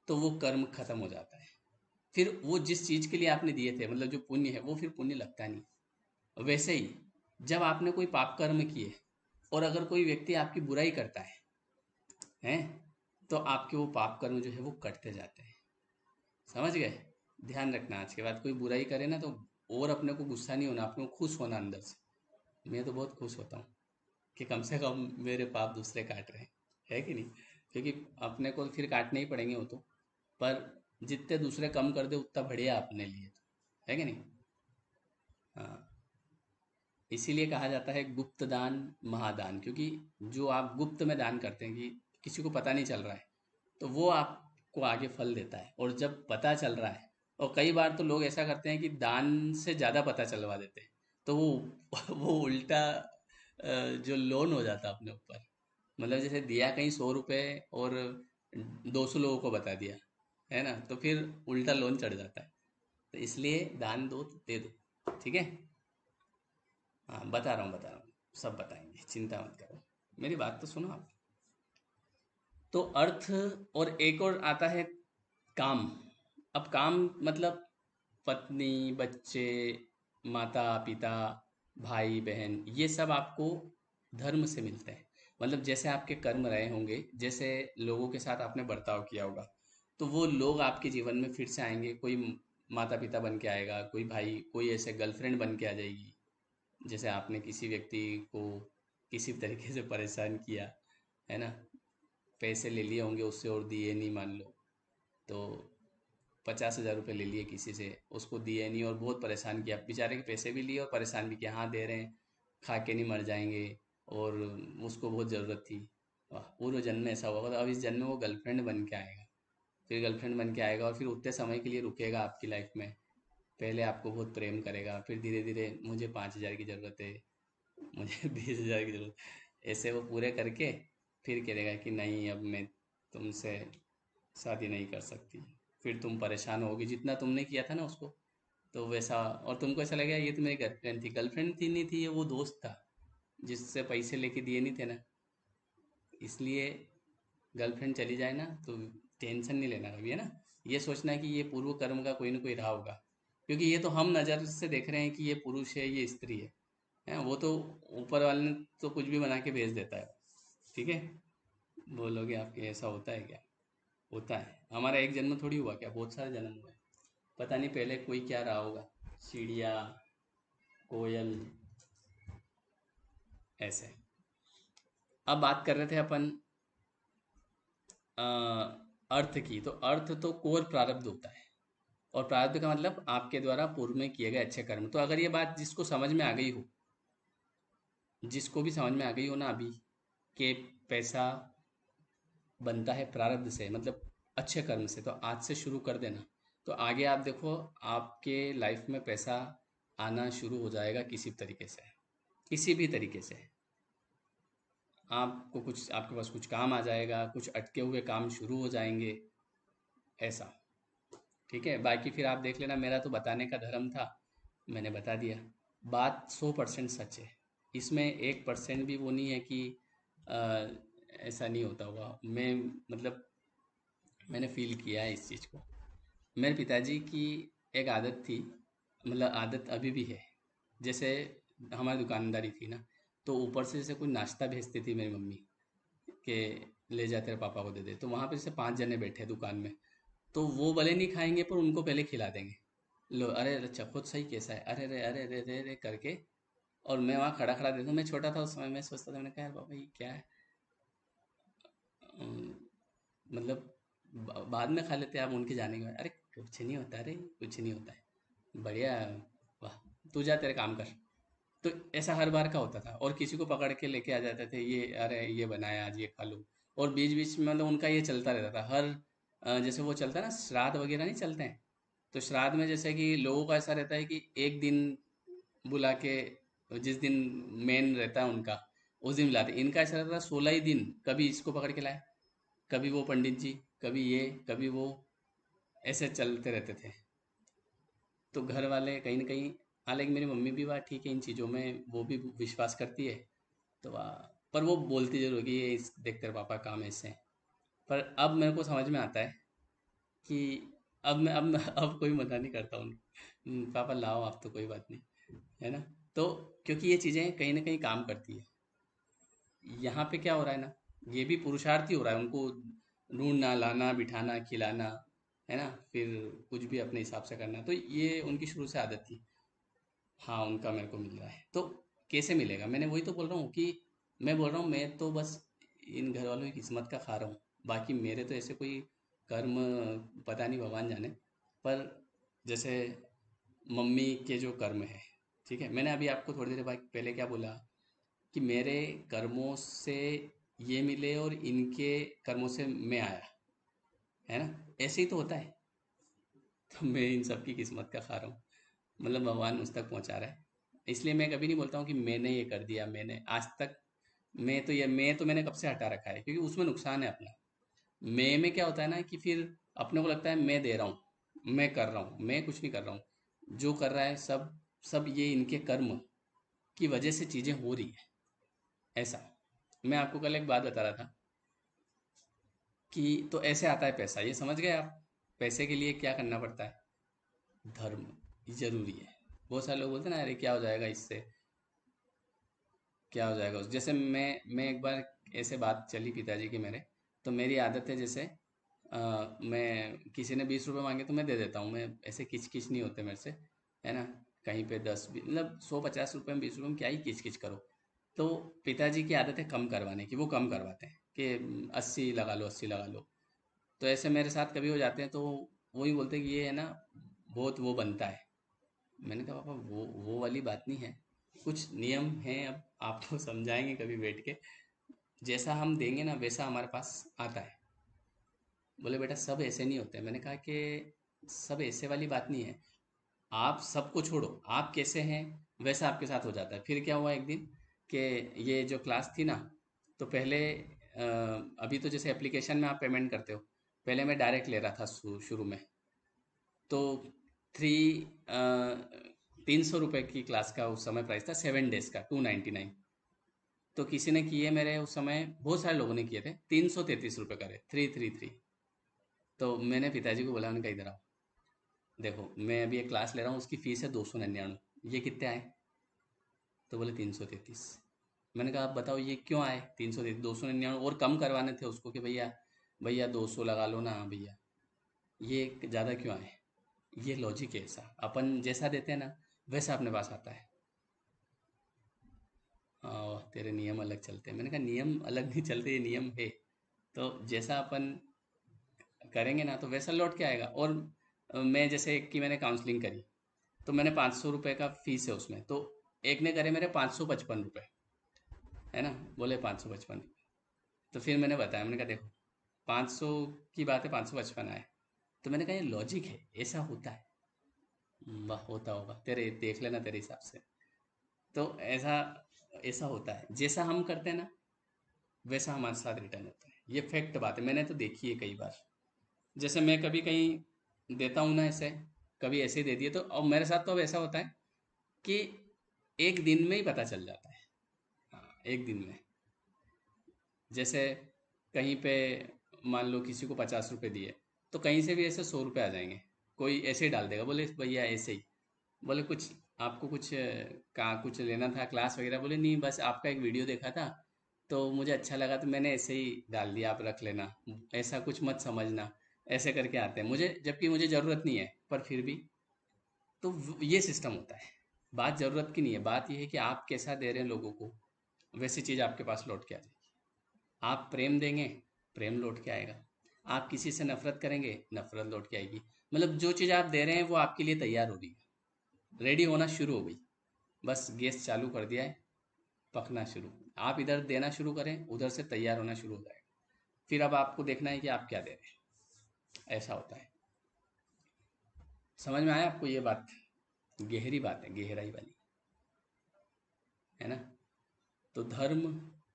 तो वो कर्म खत्म हो जाता है। फिर वो जिस चीज़ के लिए आपने दिए थे, मतलब जो पुण्य है, वो फिर पुण्य लगता नहीं। वैसे ही जब आपने कोई पाप कर्म किए और अगर कोई व्यक्ति आपकी बुराई करता है, हैं, तो आपके वो पाप कर्म जो है वो कटते जाते हैं। समझ गए? ध्यान रखना, आज के बाद कोई बुराई करे ना, तो और अपने को गुस्सा नहीं होना, अपने को खुश होना अंदर से। मैं तो बहुत खुश होता हूँ कि कम से कम मेरे पाप दूसरे काट रहे हैं, है कि नहीं? क्योंकि अपने को फिर काटने ही पड़ेंगे वो तो, पर जितने दूसरे कम कर दे उतना बढ़िया अपने लिए तो, है कि नहीं? हाँ, इसीलिए कहा जाता है गुप्त दान महादान, क्योंकि जो आप गुप्त में दान करते हैं कि किसी को पता नहीं चल रहा है, तो वो आपको आगे फल देता है। और जब पता चल रहा है, और कई बार तो लोग ऐसा करते हैं कि दान से ज़्यादा पता चलवा देते हैं, तो वो वो उल्टा जो लोन हो जाता है अपने ऊपर। मतलब जैसे दिया कहीं 100 रुपये और 200 लोगों को बता दिया, है ना, तो फिर उल्टा लोन चढ़ जाता है। तो इसलिए दान दो तो दे दो, ठीक है? हाँ, बता रहा हूँ, सब बताएंगे, चिंता मत करो, मेरी बात तो सुनो आप। तो अर्थ, और एक और आता है काम। अब काम मतलब पत्नी, बच्चे, माता पिता, भाई बहन, ये सब आपको धर्म से मिलते हैं। मतलब जैसे आपके कर्म रहे होंगे, जैसे लोगों के साथ आपने बर्ताव किया होगा, तो वो लोग आपके जीवन में फिर से आएंगे। कोई माता पिता बन के आएगा, कोई भाई, कोई ऐसे गर्लफ्रेंड बन के आ जाएगी। जैसे आपने किसी व्यक्ति को किसी तरीके से परेशान किया, है ना, पैसे ले लिए होंगे उससे और दिए नहीं, मान लो, तो 50,000 रुपये ले लिए किसी से, उसको दिए नहीं और बहुत परेशान किया, बेचारे के पैसे भी लिए और परेशान भी किया, हाँ दे रहे हैं, खा के नहीं मर जाएंगे, और उसको बहुत ज़रूरत थी। वाह, पूर्व जन्म में ऐसा हुआ, तो अब इस जन्म में वो गर्लफ्रेंड बन के आएगा। फिर गर्लफ्रेंड बन के आएगा और फिर उतने समय के लिए रुकेगा आपकी लाइफ में। पहले आपको बहुत प्रेम करेगा, फिर धीरे धीरे मुझे 5,000 की ज़रूरत है, मुझे 20,000 की जरूरत, ऐसे वो पूरे करके फिर कहेगा कि नहीं, अब मैं तुमसे शादी नहीं कर सकती। फिर तुम परेशान होगी, जितना तुमने किया था ना उसको, तो वैसा, और तुमको ऐसा लगेगा ये तो मेरी गर्लफ्रेंड थी। गर्लफ्रेंड थी नहीं थी, ये वो दोस्त था जिससे पैसे लेके दिए नहीं थे ना। इसलिए गर्लफ्रेंड चली जाए ना तो टेंशन नहीं लेना कभी, है ना। ये सोचना है कि ये पूर्व कर्म का कोई ना कोई रहा होगा, क्योंकि ये तो हम नज़र से देख रहे हैं कि ये पुरुष है, ये स्त्री है, वो तो ऊपर वाले ने तो कुछ भी बना के भेज देता है। ठीक है? बोलोगे आपके ऐसा होता है क्या? होता है। हमारा एक जन्म थोड़ी हुआ, क्या बहुत सारे जन्म हुए। पता नहीं पहले कोई क्या रहा होगा, चिड़िया, कोयल, ऐसे। अब बात कर रहे थे अपन अ, अर्थ की। तो अर्थ तो कोर प्रारब्ध होता है, और प्रारब्ध का मतलब आपके द्वारा पूर्व में किए गए अच्छे कर्म। तो अगर ये बात जिसको समझ में आ गई हो, जिसको भी समझ में आ गई हो ना अभी, कि पैसा बनता है प्रारब्ध से, मतलब अच्छे कर्म से, तो आज से शुरू कर देना। तो आगे आप देखो, आपके लाइफ में पैसा आना शुरू हो जाएगा किसी तरीके से, किसी भी तरीके से। आपको कुछ, आपके पास कुछ काम आ जाएगा, कुछ अटके हुए काम शुरू हो जाएंगे, ऐसा। ठीक है? बाकी फिर आप देख लेना, मेरा तो बताने का धर्म था, मैंने बता दिया। बात 100% सच है, इसमें 1% भी वो नहीं है कि अ, ऐसा नहीं होता होगा। मैं, मतलब मैंने फील किया है इस चीज़ को। मेरे पिताजी की एक आदत थी, मतलब आदत अभी भी है। जैसे हमारी दुकानदारी थी ना, तो ऊपर से जैसे कोई नाश्ता भेजती थी मेरी मम्मी, कि ले जा तेरे पापा को दे दे, तो वहाँ पे जैसे 5 जने बैठे हैं दुकान में, तो वो भले नहीं खाएंगे पर उनको पहले खिला देंगे। लो, अरे अरे, चखो सही कैसा है, अरे अरे अरे अरे अरे अरे करके। और मैं वहाँ खड़ा खड़ा देखूँ, मैं छोटा था उस समय, मैं सोचता था, मैंने कहा यार पापा ये क्या है। अम, मतलब बाद में खा लेते हैं आप उनके जाने के बाद। अरे कुछ नहीं होता, अरे कुछ नहीं होता है, बढ़िया, वाह, तू जा तेरे काम कर। तो ऐसा हर बार का होता था, और किसी को पकड़ के लेके आ जाते थे, ये अरे ये बनाया आज, ये खा लो। और बीच बीच में मतलब उनका ये चलता रहता था, हर जैसे वो चलता है ना, श्राद्ध वगैरह नहीं चलते हैं, तो श्राद्ध में जैसे कि लोगों का ऐसा रहता है कि एक दिन बुला के, जिस दिन मेन रहता है उनका, उस दिन बुलाते। इनका ऐसा रहता था 16 ही दिन, कभी इसको पकड़ के लाए, कभी वो पंडित जी, कभी ये, कभी वो, ऐसे चलते रहते थे। तो घर वाले कहीं न कहीं, हालाँकि मेरी मम्मी भी बात ठीक है इन चीज़ों में, वो भी विश्वास करती है, तो पर वो बोलती ज़रूर है कि ये देख तेरे पापा का काम ऐसे हैं। पर अब मेरे को समझ में आता है कि अब कोई मना नहीं करता हूँ। पापा लाओ, आप तो कोई बात नहीं, है ना? तो क्योंकि ये चीज़ें कहीं ना कहीं काम करती है। यहाँ पे क्या हो रहा है ना, ये भी पुरुषार्थ ही हो रहा है, उनको ढूंढना, लाना, बिठाना, खिलाना, है ना? फिर कुछ भी अपने हिसाब से करना, तो ये उनकी शुरू से आदत थी। हाँ, उनका मेरे को मिल रहा है, तो कैसे मिलेगा? मैंने वही तो बोल रहा हूँ कि मैं बोल रहा हूँ, मैं तो बस इन घर वालों की किस्मत का खा रहा हूँ। बाकी मेरे तो ऐसे कोई कर्म, पता नहीं, भगवान जाने। पर जैसे मम्मी के जो कर्म है, ठीक है, मैंने अभी आपको थोड़ी देर बाद पहले क्या बोला, कि मेरे कर्मों से ये मिले और इनके कर्मों से मैं आया, है ना? ऐसे ही तो होता है। तो मैं इन सब की किस्मत का खा रहा हूँ, मतलब भगवान मुझ तक पहुँचा रहा है। इसलिए मैं कभी नहीं बोलता हूँ कि मैंने ये कर दिया, मैंने आज तक। मैं तो मैंने कब से हटा रखा है, क्योंकि उसमें नुकसान है अपना। मैं में क्या होता है ना, कि फिर अपने को लगता है मैं दे रहा हूँ, मैं कर रहा हूँ, मैं कुछ नहीं कर रहा हूँ। जो कर रहा है सब, सब ये इनके कर्म की वजह से चीज़ें हो रही है, ऐसा। मैं आपको कल एक बात बता रहा था कि तो ऐसे आता है पैसा, ये समझ गए आप? पैसे के लिए क्या करना पड़ता है? धर्म जरूरी है। बहुत सारे लोग बोलते हैं ना, अरे क्या हो जाएगा इससे, क्या हो जाएगा जैसे मैं एक बार, ऐसे बात चली पिताजी की मेरे, तो मेरी आदत है, जैसे मैं किसी ने 20 रुपए मांगे तो मैं दे देता हूँ, मैं ऐसे किच किच नहीं होते मेरे से, है ना? कहीं पे 10 20, मतलब 100 50 रुपए में, 20 रुपए में क्या ही किच किच करो। तो पिताजी की आदत है कम करवाने की, वो कम करवाते हैं कि 80 लगा लो, 80 लगा लो। तो ऐसे मेरे साथ कभी हो जाते हैं, तो वही बोलते हैं कि ये है ना, बहुत वो बनता है। मैंने कहा पापा, वो वाली बात नहीं है, कुछ नियम हैं, अब आपको समझाएंगे कभी बैठ के। जैसा हम देंगे ना, वैसा हमारे पास आता है। बोले बेटा, सब ऐसे नहीं होते। मैंने कहा कि सब ऐसे वाली बात नहीं है। आप सबको छोड़ो, आप कैसे हैं वैसा आपके साथ हो जाता है। फिर क्या हुआ एक दिन, कि ये जो क्लास थी ना, तो पहले अभी तो जैसे एप्लीकेशन में आप पेमेंट करते हो, पहले मैं डायरेक्ट ले रहा था शुरू में। तो थ्री 300 रुपये की क्लास का उस समय प्राइस था, 7 डेज का 299। तो किसी ने किए मेरे, उस समय बहुत सारे लोगों ने किए थे, 333 रुपये करे, 333। तो मैंने पिताजी को बोला, उन्होंने कहा इधर आओ, देखो मैं अभी एक क्लास ले रहा हूँ, उसकी फीस है 299, ये कितने आए? तो बोले 333। मैंने कहा आप बताओ ये क्यों आए 333? 299 और कम करवाने थे उसको, कि भैया भैया 200 लगा लो ना भैया, ये ज़्यादा क्यों आए? ये लॉजिक है ऐसा, अपन जैसा देते हैं ना, वैसा अपने पास आता है। तेरे नियम अलग चलते हैं। मैंने कहा नियम अलग नहीं चलते, ये नियम है। तो जैसा अपन करेंगे ना, तो वैसा लौट के आएगा। और मैं जैसे एक की मैंने काउंसलिंग करी, तो मैंने 500 रुपये का फीस है उसमें, तो एक ने करे मेरे 555 रुपये, है ना? बोले 555। तो फिर मैंने बताया, मैंने कहा देखो, 500 की बात है, 555 आए। तो मैंने कहा ये लॉजिक है, ऐसा होता है। वाह, होता होगा तेरे, देख लेना तेरे हिसाब से। तो ऐसा ऐसा होता है, जैसा हम करते हैं ना, वैसा हमारे साथ रिटर्न होता है। ये फैक्ट बात है, मैंने तो देखी है कई बार। जैसे मैं कभी कहीं देता हूँ ना ऐसे, कभी ऐसे ही दे दिए, तो अब मेरे साथ तो अब ऐसा होता है कि एक दिन में ही पता चल जाता है। हाँ, एक दिन में। जैसे कहीं पे मान लो किसी को 50 रुपए दिए, तो कहीं से भी ऐसे 100 रुपए आ जाएंगे। कोई ऐसे ही डाल देगा, बोले भैया ऐसे ही। बोले कुछ आपको कुछ कहाँ कुछ लेना था क्लास वगैरह? बोले नहीं, बस आपका एक वीडियो देखा था, तो मुझे अच्छा लगा, तो मैंने ऐसे ही डाल दिया, आप रख लेना, ऐसा कुछ मत समझना। ऐसे करके आते हैं मुझे, जबकि मुझे ज़रूरत नहीं है, पर फिर भी। तो ये सिस्टम होता है। बात ज़रूरत की नहीं है, बात ये है कि आप कैसा दे रहे हैं लोगों को, वैसी चीज़ आपके पास लौट के आ जाएगी। आप प्रेम देंगे, प्रेम लौट के आएगा। आप किसी से नफरत करेंगे, नफरत लौट के आएगी। मतलब जो चीज़ आप दे रहे हैं वो आपके लिए तैयार हो रही है, रेडी होना शुरू हो गई। बस गैस चालू कर दिया है, पकना शुरू। आप इधर देना शुरू करें, उधर से तैयार होना शुरू हो जाएगा। फिर अब आपको देखना है कि आप क्या दे रहे हैं। ऐसा होता है। समझ में आया आपको ये बात? गहरी बात है, गहराई वाली, है ना? तो धर्म,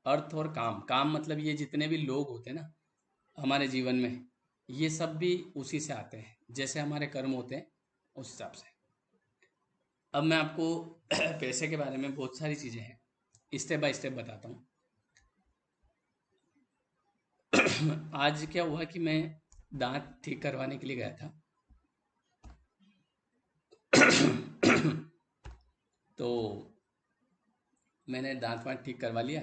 अर्थ और काम, काम मतलब ये जितने भी लोग होते हैं ना हमारे जीवन में, ये सब भी उसी से आते हैं, जैसे हमारे कर्म होते हैं उस हिसाब से। अब मैं आपको पैसे के बारे में बहुत सारी चीज़ें हैं, स्टेप बाय स्टेप बताता हूँ। आज क्या हुआ कि मैं दांत ठीक करवाने के लिए गया था, तो मैंने दांत वांत ठीक करवा लिया।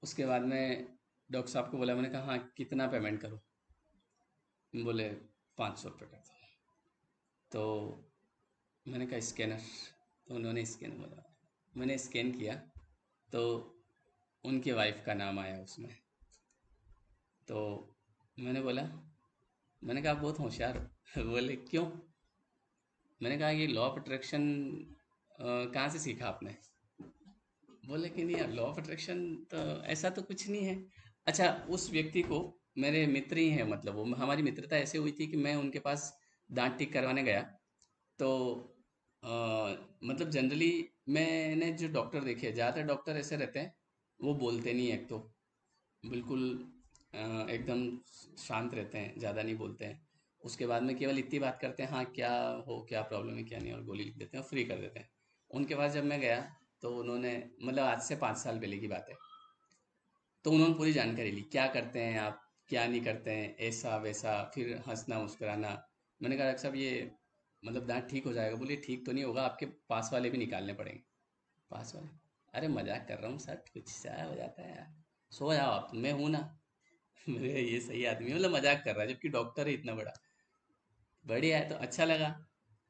उसके बाद में डॉक्टर साहब को बोला, मैंने कहा हाँ कितना पेमेंट करूँ? बोले 500 रुपये कर दो। तो मैंने कहा स्कैनर। तो उन्होंने स्कैन बोला, मैंने स्कैन किया तो उनके वाइफ का नाम आया उसमें। तो मैंने बोला, मैंने कहा आप बहुत होशियार हो। बोले क्यों? मैंने कहा ये लॉ ऑफ अट्रैक्शन कहाँ से सीखा आपने? बोले कि नहीं यार, लॉ ऑफ अट्रैक्शन तो ऐसा तो कुछ नहीं है। अच्छा, उस व्यक्ति को, मेरे मित्र ही हैं, मतलब वो हमारी मित्रता ऐसे हुई थी कि मैं उनके पास दांत ठीक करवाने गया। तो अ, मतलब जनरली मैंने जो डॉक्टर देखे, ज़्यादातर डॉक्टर ऐसे रहते हैं, वो बोलते नहीं हैं। एक तो बिल्कुल एकदम शांत रहते हैं, ज़्यादा नहीं बोलते हैं। उसके बाद में केवल इतनी बात करते हैं, हाँ क्या हो, क्या प्रॉब्लम है क्या नहीं, और गोली लिख देते हैं और फ्री कर देते हैं। उनके पास जब मैं गया तो उन्होंने, मतलब आज से 5 साल पहले की बात है, तो उन्होंने पूरी जानकारी ली, क्या करते हैं आप, क्या नहीं करते हैं, ऐसा वैसा, फिर हंसना मुस्कुराना। मैंने कहा डॉक्टर साहब ये मतलब दांत ठीक हो जाएगा? बोले ठीक तो नहीं होगा, आपके पास वाले भी निकालने पड़ेंगे। पास वाले? अरे मजाक कर रहा हूँ सर, कुछ सा हो जाता है यार, सो जाओ आप, मैं हूं ना। मेरे कहा, ये सही आदमी है, मतलब मजाक कर रहा है जबकि डॉक्टर है इतना बड़ा। बढ़िया है, तो अच्छा लगा।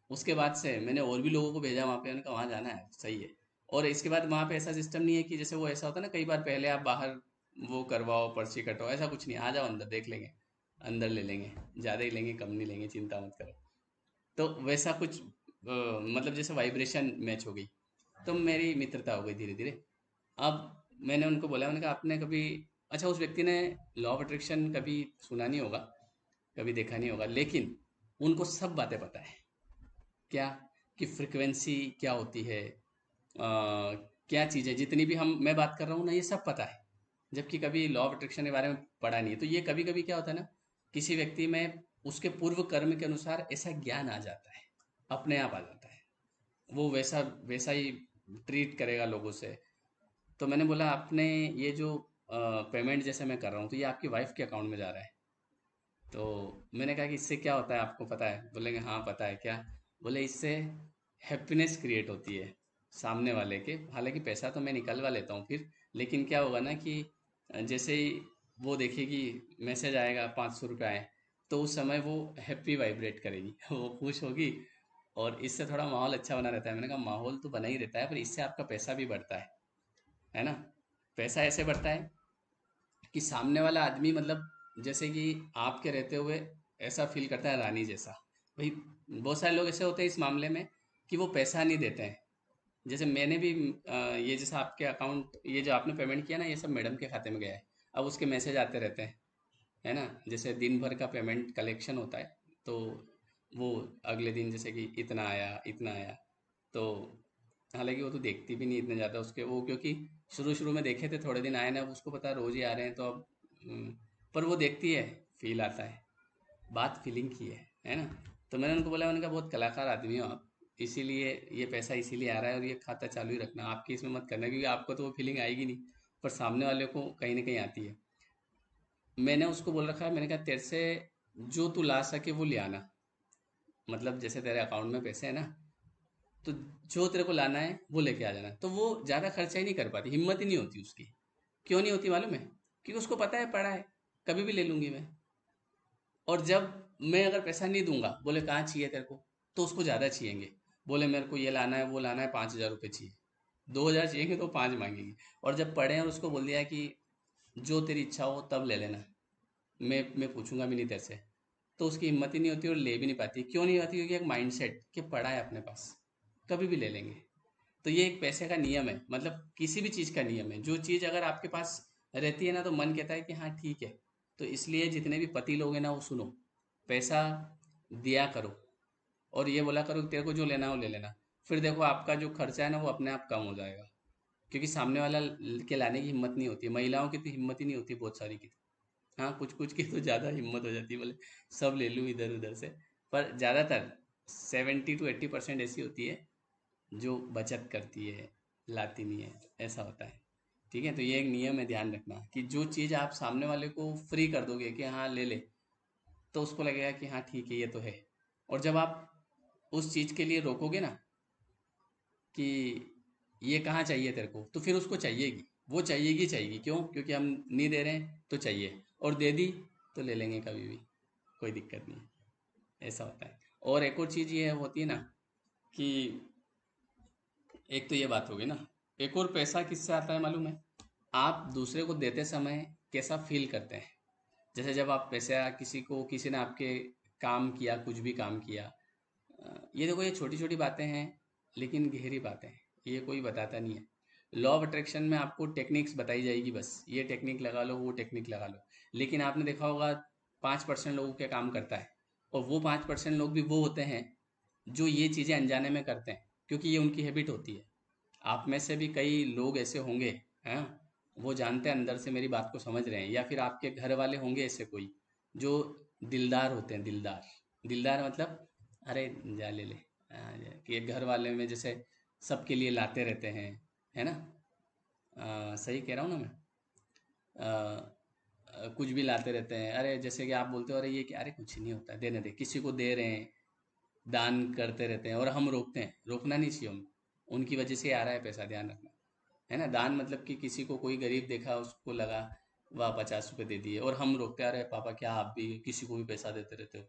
उसके बाद से मैंने और भी लोगों को भेजा वहाँ पे, उनका वहाँ जाना है, सही है। और इसके बाद वहाँ पे ऐसा सिस्टम नहीं है कि जैसे वो ऐसा होता है ना, कई बार पहले आप बाहर वो करवाओ, पर्ची कटवाओ, ऐसा कुछ नहीं, आ जाओ अंदर देख लेंगे, अंदर ले लेंगे, ज़्यादा ही लेंगे कम नहीं लेंगे, चिंता मत करो। तो वैसा कुछ मतलब जैसे वाइब्रेशन मैच हो गई, तो मेरी मित्रता हो गई धीरे धीरे। अब मैंने उनको बोला, मैंने कहा आपने कभी, अच्छा उस व्यक्ति ने लॉ ऑफ अट्रैक्शन कभी सुना नहीं होगा, कभी देखा नहीं होगा, लेकिन उनको सब बातें पता है। क्या? कि फ्रिक्वेंसी क्या होती है, क्या चीज़ें, जितनी भी हम मैं बात कर रहा हूँ ना, ये सब पता है। जबकि कभी लॉ ऑफ अट्रैक्शन के बारे में पढ़ा नहीं है। तो ये कभी कभी क्या होता है ना, किसी व्यक्ति में उसके पूर्व कर्म के अनुसार ऐसा ज्ञान आ जाता है, अपने आप आ जाता है, वो वैसा वैसा ही ट्रीट करेगा लोगों से। तो मैंने बोला, आपने ये जो पेमेंट जैसे मैं कर रहा हूँ, तो ये आपकी वाइफ के अकाउंट में जा रहा है। तो मैंने कहा कि इससे क्या होता है आपको पता है? बोलेंगे हाँ पता है। क्या? बोले इससे हैप्पीनेस क्रिएट होती है सामने वाले के, हालांकि पैसा तो मैं निकलवा लेता हूँ फिर, लेकिन क्या होगा ना कि जैसे ही वो देखेगी मैसेज आएगा 500 रुपये आए, तो उस समय वो हैप्पी वाइब्रेट करेगी वो खुश होगी, और इससे थोड़ा माहौल अच्छा बना रहता है। मैंने कहा माहौल तो बना ही रहता है, पर इससे आपका पैसा भी बढ़ता है ना? पैसा ऐसे बढ़ता है कि सामने वाला आदमी, मतलब जैसे कि आपके रहते हुए ऐसा फील करता है रानी जैसा। भाई बहुत सारे लोग ऐसे होते हैं इस मामले में कि वो पैसा नहीं देते हैं। जैसे मैंने भी ये जैसा आपके अकाउंट, ये जो आपने पेमेंट किया ना, ये सब मैडम के खाते में गया है। अब उसके मैसेज आते रहते हैं, है ना? जैसे दिन भर का पेमेंट कलेक्शन होता है, तो वो अगले दिन जैसे कि इतना आया इतना आया। तो हालांकि वो तो देखती भी नहीं इतने ज़्यादा उसके वो, क्योंकि शुरू शुरू में देखे थे, थोड़े दिन आए ना, अब उसको पता है रोज ही आ रहे हैं, तो अब पर वो देखती है, फील आता है, बात फीलिंग की है ना? तो मैंने उनको बोला, मैंने कहा बहुत कलाकार आदमी हो आप, इसीलिए ये पैसा इसीलिए आ रहा है, और ये खाता चालू ही रखना, आपकी इसमें मत करना, क्योंकि आपको तो वो फीलिंग आएगी नहीं, पर सामने वाले को कहीं ना कहीं आती है। मैंने उसको बोल रखा है, मैंने कहा तेरे से जो तू ला सके वो ले आना, मतलब जैसे तेरे अकाउंट में पैसे है ना, तो जो तेरे को लाना है वो लेके आ जाना। तो वो ज़्यादा खर्चा ही नहीं कर पाती, हिम्मत ही नहीं होती उसकी। क्यों नहीं होती मालूम है? क्योंकि उसको पता है पड़ा है, कभी भी ले लूंगी मैं। और जब मैं अगर पैसा नहीं दूंगा, बोले कहाँ चाहिए तेरे को, तो उसको ज़्यादा चाहिएंगे। बोले मेरे को ये लाना है वो लाना है, 5,000 रुपये चाहिए, 2,000 चाहिएंगे तो 5 मांगेगी। और जब पढ़े और उसको बोल दिया कि जो तेरी इच्छा हो तब ले लेना, मैं पूछूंगा भी नहीं तेरे से, तो उसकी हिम्मत ही नहीं होती और ले भी नहीं पाती। क्यों नहीं पाती? क्योंकि एक माइंडसेट कि पड़ा है अपने पास, कभी भी ले लेंगे। तो ये एक पैसे का नियम है, मतलब किसी भी चीज़ का नियम है। जो चीज़ अगर आपके पास रहती है ना, तो मन कहता है कि हाँ ठीक है। तो इसलिए जितने भी पति लोग हैं ना, वो सुनो, पैसा दिया करो, और ये बोला करो कि तेरे को जो लेना हो ले लेना। फिर देखो आपका जो खर्चा है ना, वो अपने आप कम हो जाएगा, क्योंकि सामने वाला के लाने की हिम्मत नहीं होती। महिलाओं की तो हिम्मत ही नहीं होती बहुत सारी की। हाँ कुछ कुछ की तो ज़्यादा हिम्मत हो जाती है, बोले सब ले लूँ इधर उधर से। पर ज़्यादातर 70 to 80% ऐसी होती है जो बचत करती है, लाती नहीं है, ऐसा होता है। ठीक है, तो ये एक नियम है, ध्यान रखना कि जो चीज़ आप सामने वाले को फ्री कर दोगे कि हाँ ले ले, तो उसको लगेगा कि हाँ ठीक है ये तो है। और जब आप उस चीज़ के लिए रोकोगे ना, कि ये कहाँ चाहिए तेरे को, तो फिर उसको चाहिएगी, वो चाहिएगी चाहिएगी, क्यों? क्योंकि हम नहीं दे रहे हैं तो चाहिए, और दे दी तो ले लेंगे कभी भी, कोई दिक्कत नहीं। ऐसा होता है। और एक और चीज़ ये होती है ना कि एक तो ये बात होगी ना, एक और पैसा किससे आता है मालूम है? आप दूसरे को देते समय कैसा फील करते हैं। जैसे जब आप पैसा किसी को, किसी ने आपके काम किया, कुछ भी काम किया, ये देखो, ये छोटी छोटी बातें हैं लेकिन गहरी बातें हैं, ये कोई बताता नहीं है। लॉ ऑफ अट्रैक्शन में आपको टेक्निक्स बताई जाएगी, बस ये टेक्निक लगा लो, वो टेक्निक लगा लो, लेकिन आपने देखा होगा 5% लोगों के काम करता है, और वो 5% लोग भी वो होते हैं जो ये चीज़ें अनजाने में करते हैं, क्योंकि ये उनकी हैबिट होती है। आप में से भी कई लोग ऐसे होंगे, हैं, वो जानते हैं अंदर से मेरी बात को समझ रहे हैं, या फिर आपके घर वाले होंगे ऐसे कोई जो दिलदार होते हैं, दिलदार। दिलदार मतलब, अरे जा ले ले, कि एक घर वाले में जैसे सबके लिए लाते रहते हैं, है ना? सही कह रहा हूँ ना मैं? अ, कुछ भी लाते रहते हैं, अरे जैसे कि आप बोलते हो, अरे ये क्या, अरे कुछ नहीं होता, देने दे, किसी को दे रहे हैं, दान करते रहते हैं, और हम रोकते हैं, रोकना नहीं चाहिए हमें। उनकी वजह से आ रहा है पैसा, ध्यान रखना, है ना? दान मतलब कि किसी को, कोई गरीब देखा, उसको लगा वह 50 रुपए दे दिए, और हम रोकते आ रहे, पापा क्या आप भी किसी को भी पैसा देते रहते हो?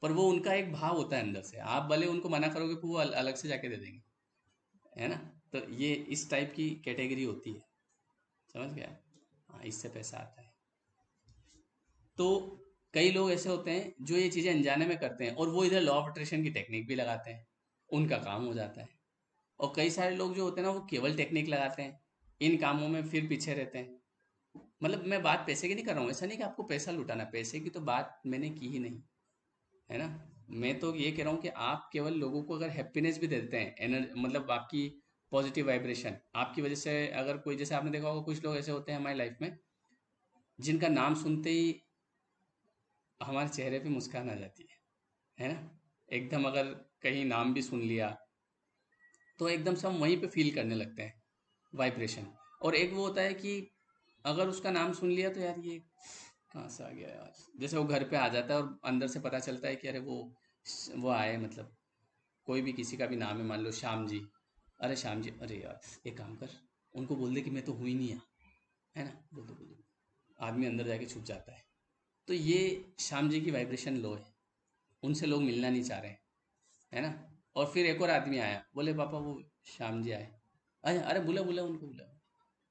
पर वो उनका एक भाव होता है अंदर से, आप भले उनको मना करोगे तो वो अलग से जाके दे देंगे, है ना? तो ये इस टाइप की कैटेगरी होती है, समझ गया? हाँ, इससे पैसा आता है। तो कई लोग ऐसे होते हैं जो ये चीज़ें अनजाने में करते हैं, और वो इधर लॉ ऑफ अट्रैक्शन की टेक्निक भी लगाते हैं, उनका काम हो जाता है। और कई सारे लोग जो होते हैं ना, वो केवल टेक्निक लगाते हैं, इन कामों में फिर पीछे रहते हैं। मतलब मैं बात पैसे की नहीं कर रहा हूँ, ऐसा नहीं कि आपको पैसा लुटाना, पैसे की तो बात मैंने की ही नहीं, है ना? मैं तो ये कह रहा हूँ कि आप केवल लोगों को अगर हैप्पीनेस भी देते हैं, मतलब आपकी पॉजिटिव वाइब्रेशन आपकी वजह से, अगर कोई, जैसे आपने देखा होगा कुछ लोग ऐसे होते हैं हमारी लाइफ में, जिनका नाम सुनते ही हमारे चेहरे पे मुस्कान आ जाती है ना? एकदम अगर कहीं नाम भी सुन लिया तो एकदम से हम वहीं पे फील करने लगते हैं वाइब्रेशन। और एक वो होता है कि अगर उसका नाम सुन लिया तो यार ये कहाँ से आ गया यार, जैसे वो घर पे आ जाता है और अंदर से पता चलता है कि अरे वो आए, मतलब कोई भी किसी का भी नाम है, मान लो श्याम जी, अरे श्याम जी, अरे यार एक काम कर, उनको बोल दे कि मैं तो हुई नहीं, है ना? बोल दो बोल दो, आदमी अंदर जाके छुप जाता है। तो ये श्याम जी की वाइब्रेशन लो है, उनसे लोग मिलना नहीं चाह रहे हैं, है ना? और फिर एक और आदमी आया, बोले पापा वो श्याम जी आए। अरे अरे बुला बुला उनको, बुला,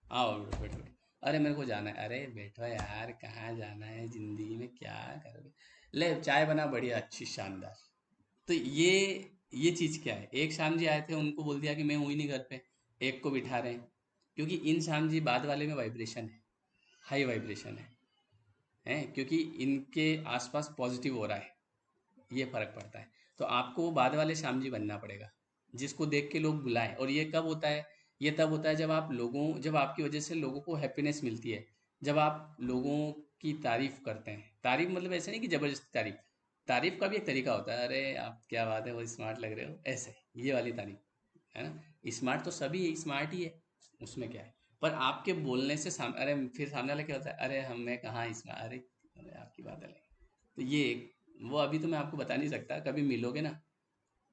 आओ बैठो बैठो बैठो। अरे मेरे को जाना है, अरे बैठो यार, कहाँ जाना है, जिंदगी में क्या करोगे, ले चाय बना बढ़िया अच्छी शानदार। तो ये चीज़ क्या है, एक श्याम जी आए थे, उनको बोल दिया कि मैं हूँ ही नहीं घर पे, एक को बिठा रहे हैं, क्योंकि इन श्याम जी बाद वाले में वाइब्रेशन है, हाई वाइब्रेशन है, क्योंकि इनके आसपास पॉजिटिव हो रहा है, ये फर्क पड़ता है। तो आपको वो बाद वाले श्याम जी बनना पड़ेगा, जिसको देख के लोग बुलाएं। और ये कब होता है? ये तब होता है जब आपकी वजह से लोगों को हैप्पीनेस मिलती है, जब आप लोगों की तारीफ करते हैं। तारीफ मतलब ऐसे नहीं कि जबरदस्ती तारीफ, तारीफ का भी एक तरीका होता है, अरे आप क्या बात है, वो स्मार्ट लग रहे हो, ऐसे, ये वाली तारीफ, है ना? स्मार्ट तो सभी स्मार्ट ही है, उसमें क्या है? पर आपके बोलने से अरे फिर सामने वाला क्या होता है, अरे हम मैं कहाँ स्मार्ट, अरे आपकी बात अलग है। तो ये वो अभी तो मैं आपको बता नहीं सकता, कभी मिलोगे ना,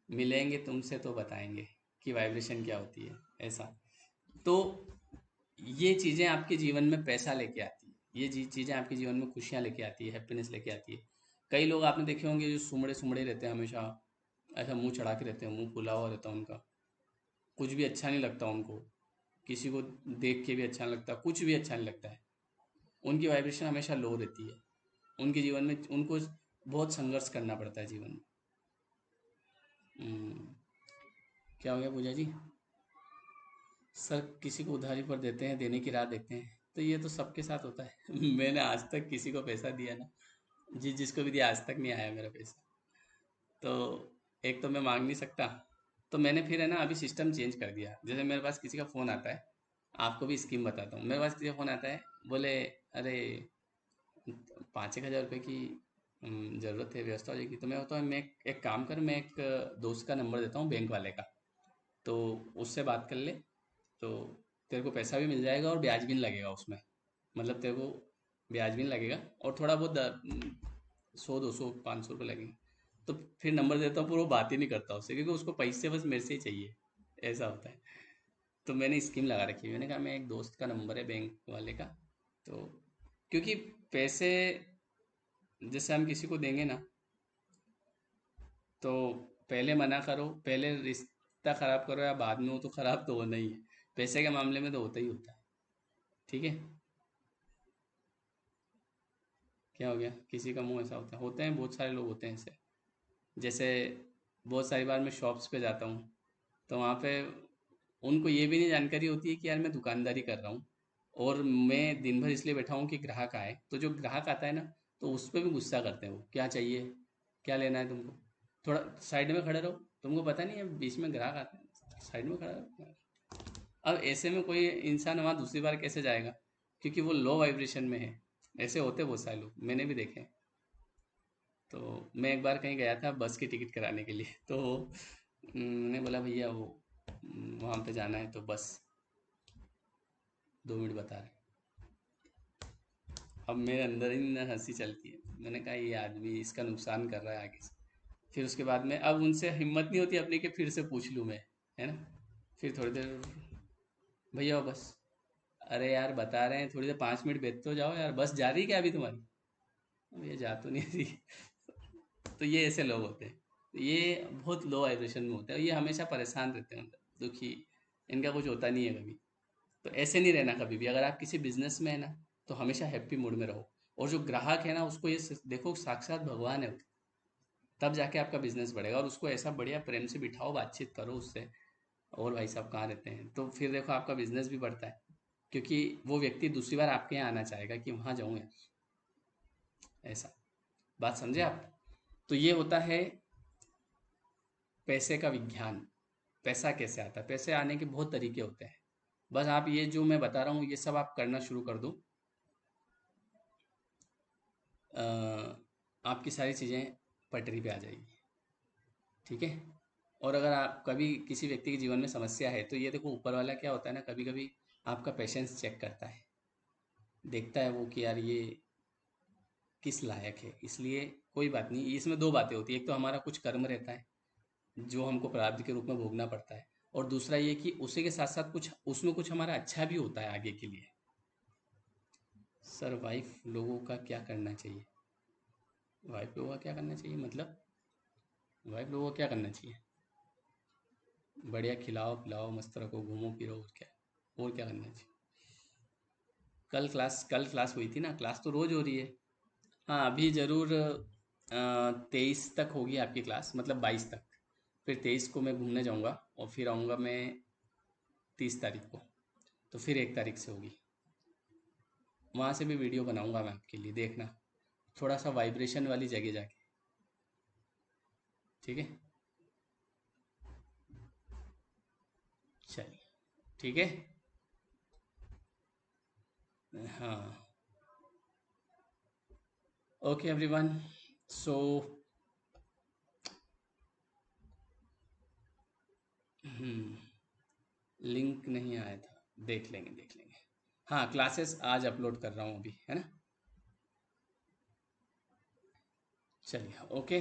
मिलेंगे तुमसे तो बताएंगे कि वाइब्रेशन क्या होती है, ऐसा। तो ये चीज़ें आपके जीवन में पैसा लेके आती है, ये चीज़ें आपके जीवन में खुशियाँ लेके आती है, हैप्पीनेस लेके आती है। कई लोग आपने देखे होंगे जो सुमड़े सुमड़े रहते हैं हमेशा, ऐसा मुंह चढ़ा के रहते हैं, मुंह फुला हुआ रहता है उनका, कुछ भी अच्छा नहीं लगता उनको, किसी को देख के भी अच्छा नहीं लगता, कुछ भी अच्छा नहीं लगता है, उनकी वाइब्रेशन हमेशा लो रहती है। उनके जीवन में उनको बहुत संघर्ष करना पड़ता है जीवन में। हम्म, क्या हो गया पूजा जी? सर किसी को उधारी पर देते हैं, देने की राह देखते हैं, तो ये तो सबके साथ होता है। मैंने आज तक किसी को पैसा दिया ना, जिसको भी दिया आज तक नहीं आया मेरा पैसा। तो एक तो मैं मांग नहीं सकता, तो मैंने फिर है ना अभी सिस्टम चेंज कर दिया। जैसे मेरे पास किसी का फ़ोन आता है, आपको भी स्कीम बताता हूँ, मेरे पास किसी का फ़ोन आता है, बोले अरे 5-1 हज़ार रुपये की ज़रूरत है, व्यवस्था हो जाएगी? तो मैं होता है, मैं एक काम कर, मैं एक दोस्त का नंबर देता हूँ बैंक वाले का, तो उससे बात कर ले, तो तेरे को पैसा भी मिल जाएगा और ब्याज भी नहीं लगेगा उसमें, मतलब तेरे को ब्याज भी नहीं लगेगा, और थोड़ा बहुत 100 200 500 रुपये लगेंगे। तो फिर नंबर देता हूँ, पर वो बात ही नहीं करता उससे, क्योंकि उसको पैसे बस मेरे से ही चाहिए, ऐसा होता है। तो मैंने स्कीम लगा रखी है, मैंने कहा मैं एक दोस्त का नंबर है बैंक वाले का, तो क्योंकि पैसे जैसे हम किसी को देंगे ना, तो पहले मना करो, पहले रिश्ता खराब करो या बाद में, हो तो खराब तो होना ही है। पैसे के मामले में तो होता ही होता है। ठीक है। क्या हो गया, किसी का मुंह ऐसा होता है, होते हैं बहुत सारे लोग होते हैं ऐसे। जैसे बहुत सारी बार मैं शॉप्स पे जाता हूँ, तो वहाँ पे उनको ये भी नहीं जानकारी होती है कि यार मैं दुकानदारी कर रहा हूँ, और मैं दिन भर इसलिए बैठा हूँ कि ग्राहक आए। तो जो ग्राहक आता है ना, तो उस पर भी गुस्सा करते हैं, वो क्या चाहिए, क्या लेना है तुमको, थोड़ा साइड में खड़े रहो, तुमको पता नहीं है बीच में ग्राहक आते हैं, साइड में खड़ा रहो। अब ऐसे में कोई इंसान वहाँ दूसरी बार कैसे जाएगा, क्योंकि वो लो वाइब्रेशन में है। ऐसे होते बहुत सारे लोग, मैंने भी देखे हैं। तो मैं एक बार कहीं गया था बस की टिकट कराने के लिए, तो मैंने बोला भैया वो वहाँ पे जाना है, तो बस 2 मिनट बता रहे। अब मेरे अंदर ही ना हंसी चलती है, मैंने कहा ये आदमी इसका नुकसान कर रहा है आगे से। फिर उसके बाद में अब उनसे हिम्मत नहीं होती अपनी कि फिर से पूछ लूँ मैं, है ना। फिर थोड़ी देर, भैया वो बस, अरे यार बता रहे हैं थोड़ी देर, 5 मिनट बैठ तो जाओ यार, बस जा रही है क्या अभी तुम्हारी, ये जा तो नहीं रही। तो ये ऐसे लोग होते हैं, तो ये बहुत लो वाइब्रेशन में होते हैं, ये हमेशा परेशान रहते हैं, मतलब दुखी, इनका कुछ होता नहीं है कभी। तो ऐसे नहीं रहना कभी भी, अगर आप किसी बिजनेस में है ना, तो हमेशा हैप्पी मूड में रहो। और जो ग्राहक है ना, उसको ये देखो साक्षात भगवान है, तब जाके आपका बिजनेस बढ़ेगा। और उसको ऐसा बढ़िया प्रेम से बिठाओ, बातचीत करो उससे, और भाई साहब कहाँ रहते हैं, तो फिर देखो आपका बिजनेस भी बढ़ता है, क्योंकि वो व्यक्ति दूसरी बार आपके यहाँ आना चाहेगा कि वहाँ जाऊँ यार, ऐसा। बात समझे आप। तो ये होता है पैसे का विज्ञान। पैसा कैसे आता है, पैसे आने के बहुत तरीके होते हैं। बस आप ये जो मैं बता रहा हूँ ये सब आप करना शुरू कर दो, अ, आपकी सारी चीज़ें पटरी पे आ जाएगी। ठीक है। और अगर आप कभी किसी व्यक्ति के जीवन में समस्या है, तो ये देखो ऊपर वाला क्या होता है ना, कभी कभी आपका पेशेंस चेक करता है, देखता है वो कि यार ये किस लायक है, इसलिए कोई बात नहीं। इसमें दो बातें होती है, एक तो हमारा कुछ कर्म रहता है जो हमको प्रारब्ध के रूप में भोगना पड़ता है, और दूसरा ये कि उसी के साथ साथ कुछ उसमें कुछ हमारा अच्छा भी होता है आगे के लिए। सर वाइफ लोगों का क्या करना चाहिए, वाइफ लोगों का क्या करना चाहिए मतलब, वाइफ लोगों को क्या करना चाहिए, बढ़िया खिलाओ पिलाओ मस्त रखो घूमो फिरो, और क्या, और क्या करना चाहिए। कल क्लास हुई थी ना, क्लास तो रोज हो रही है। हाँ अभी ज़रूर 23 तक होगी आपकी क्लास, मतलब 22 तक। फिर 23 को मैं घूमने जाऊँगा, और फिर आऊँगा मैं 30 तारीख को, तो फिर 1 तारीख से होगी। वहाँ से भी वीडियो बनाऊँगा मैं आपके लिए, देखना, थोड़ा सा वाइब्रेशन वाली जगह जाके। ठीक है। चलिए। ठीक है। हाँ। Okay everyone. सो लिंक नहीं आया था, देख लेंगे देख लेंगे। हाँ क्लासेस आज अपलोड कर रहा हूँ अभी, है ना। चलिए ओके।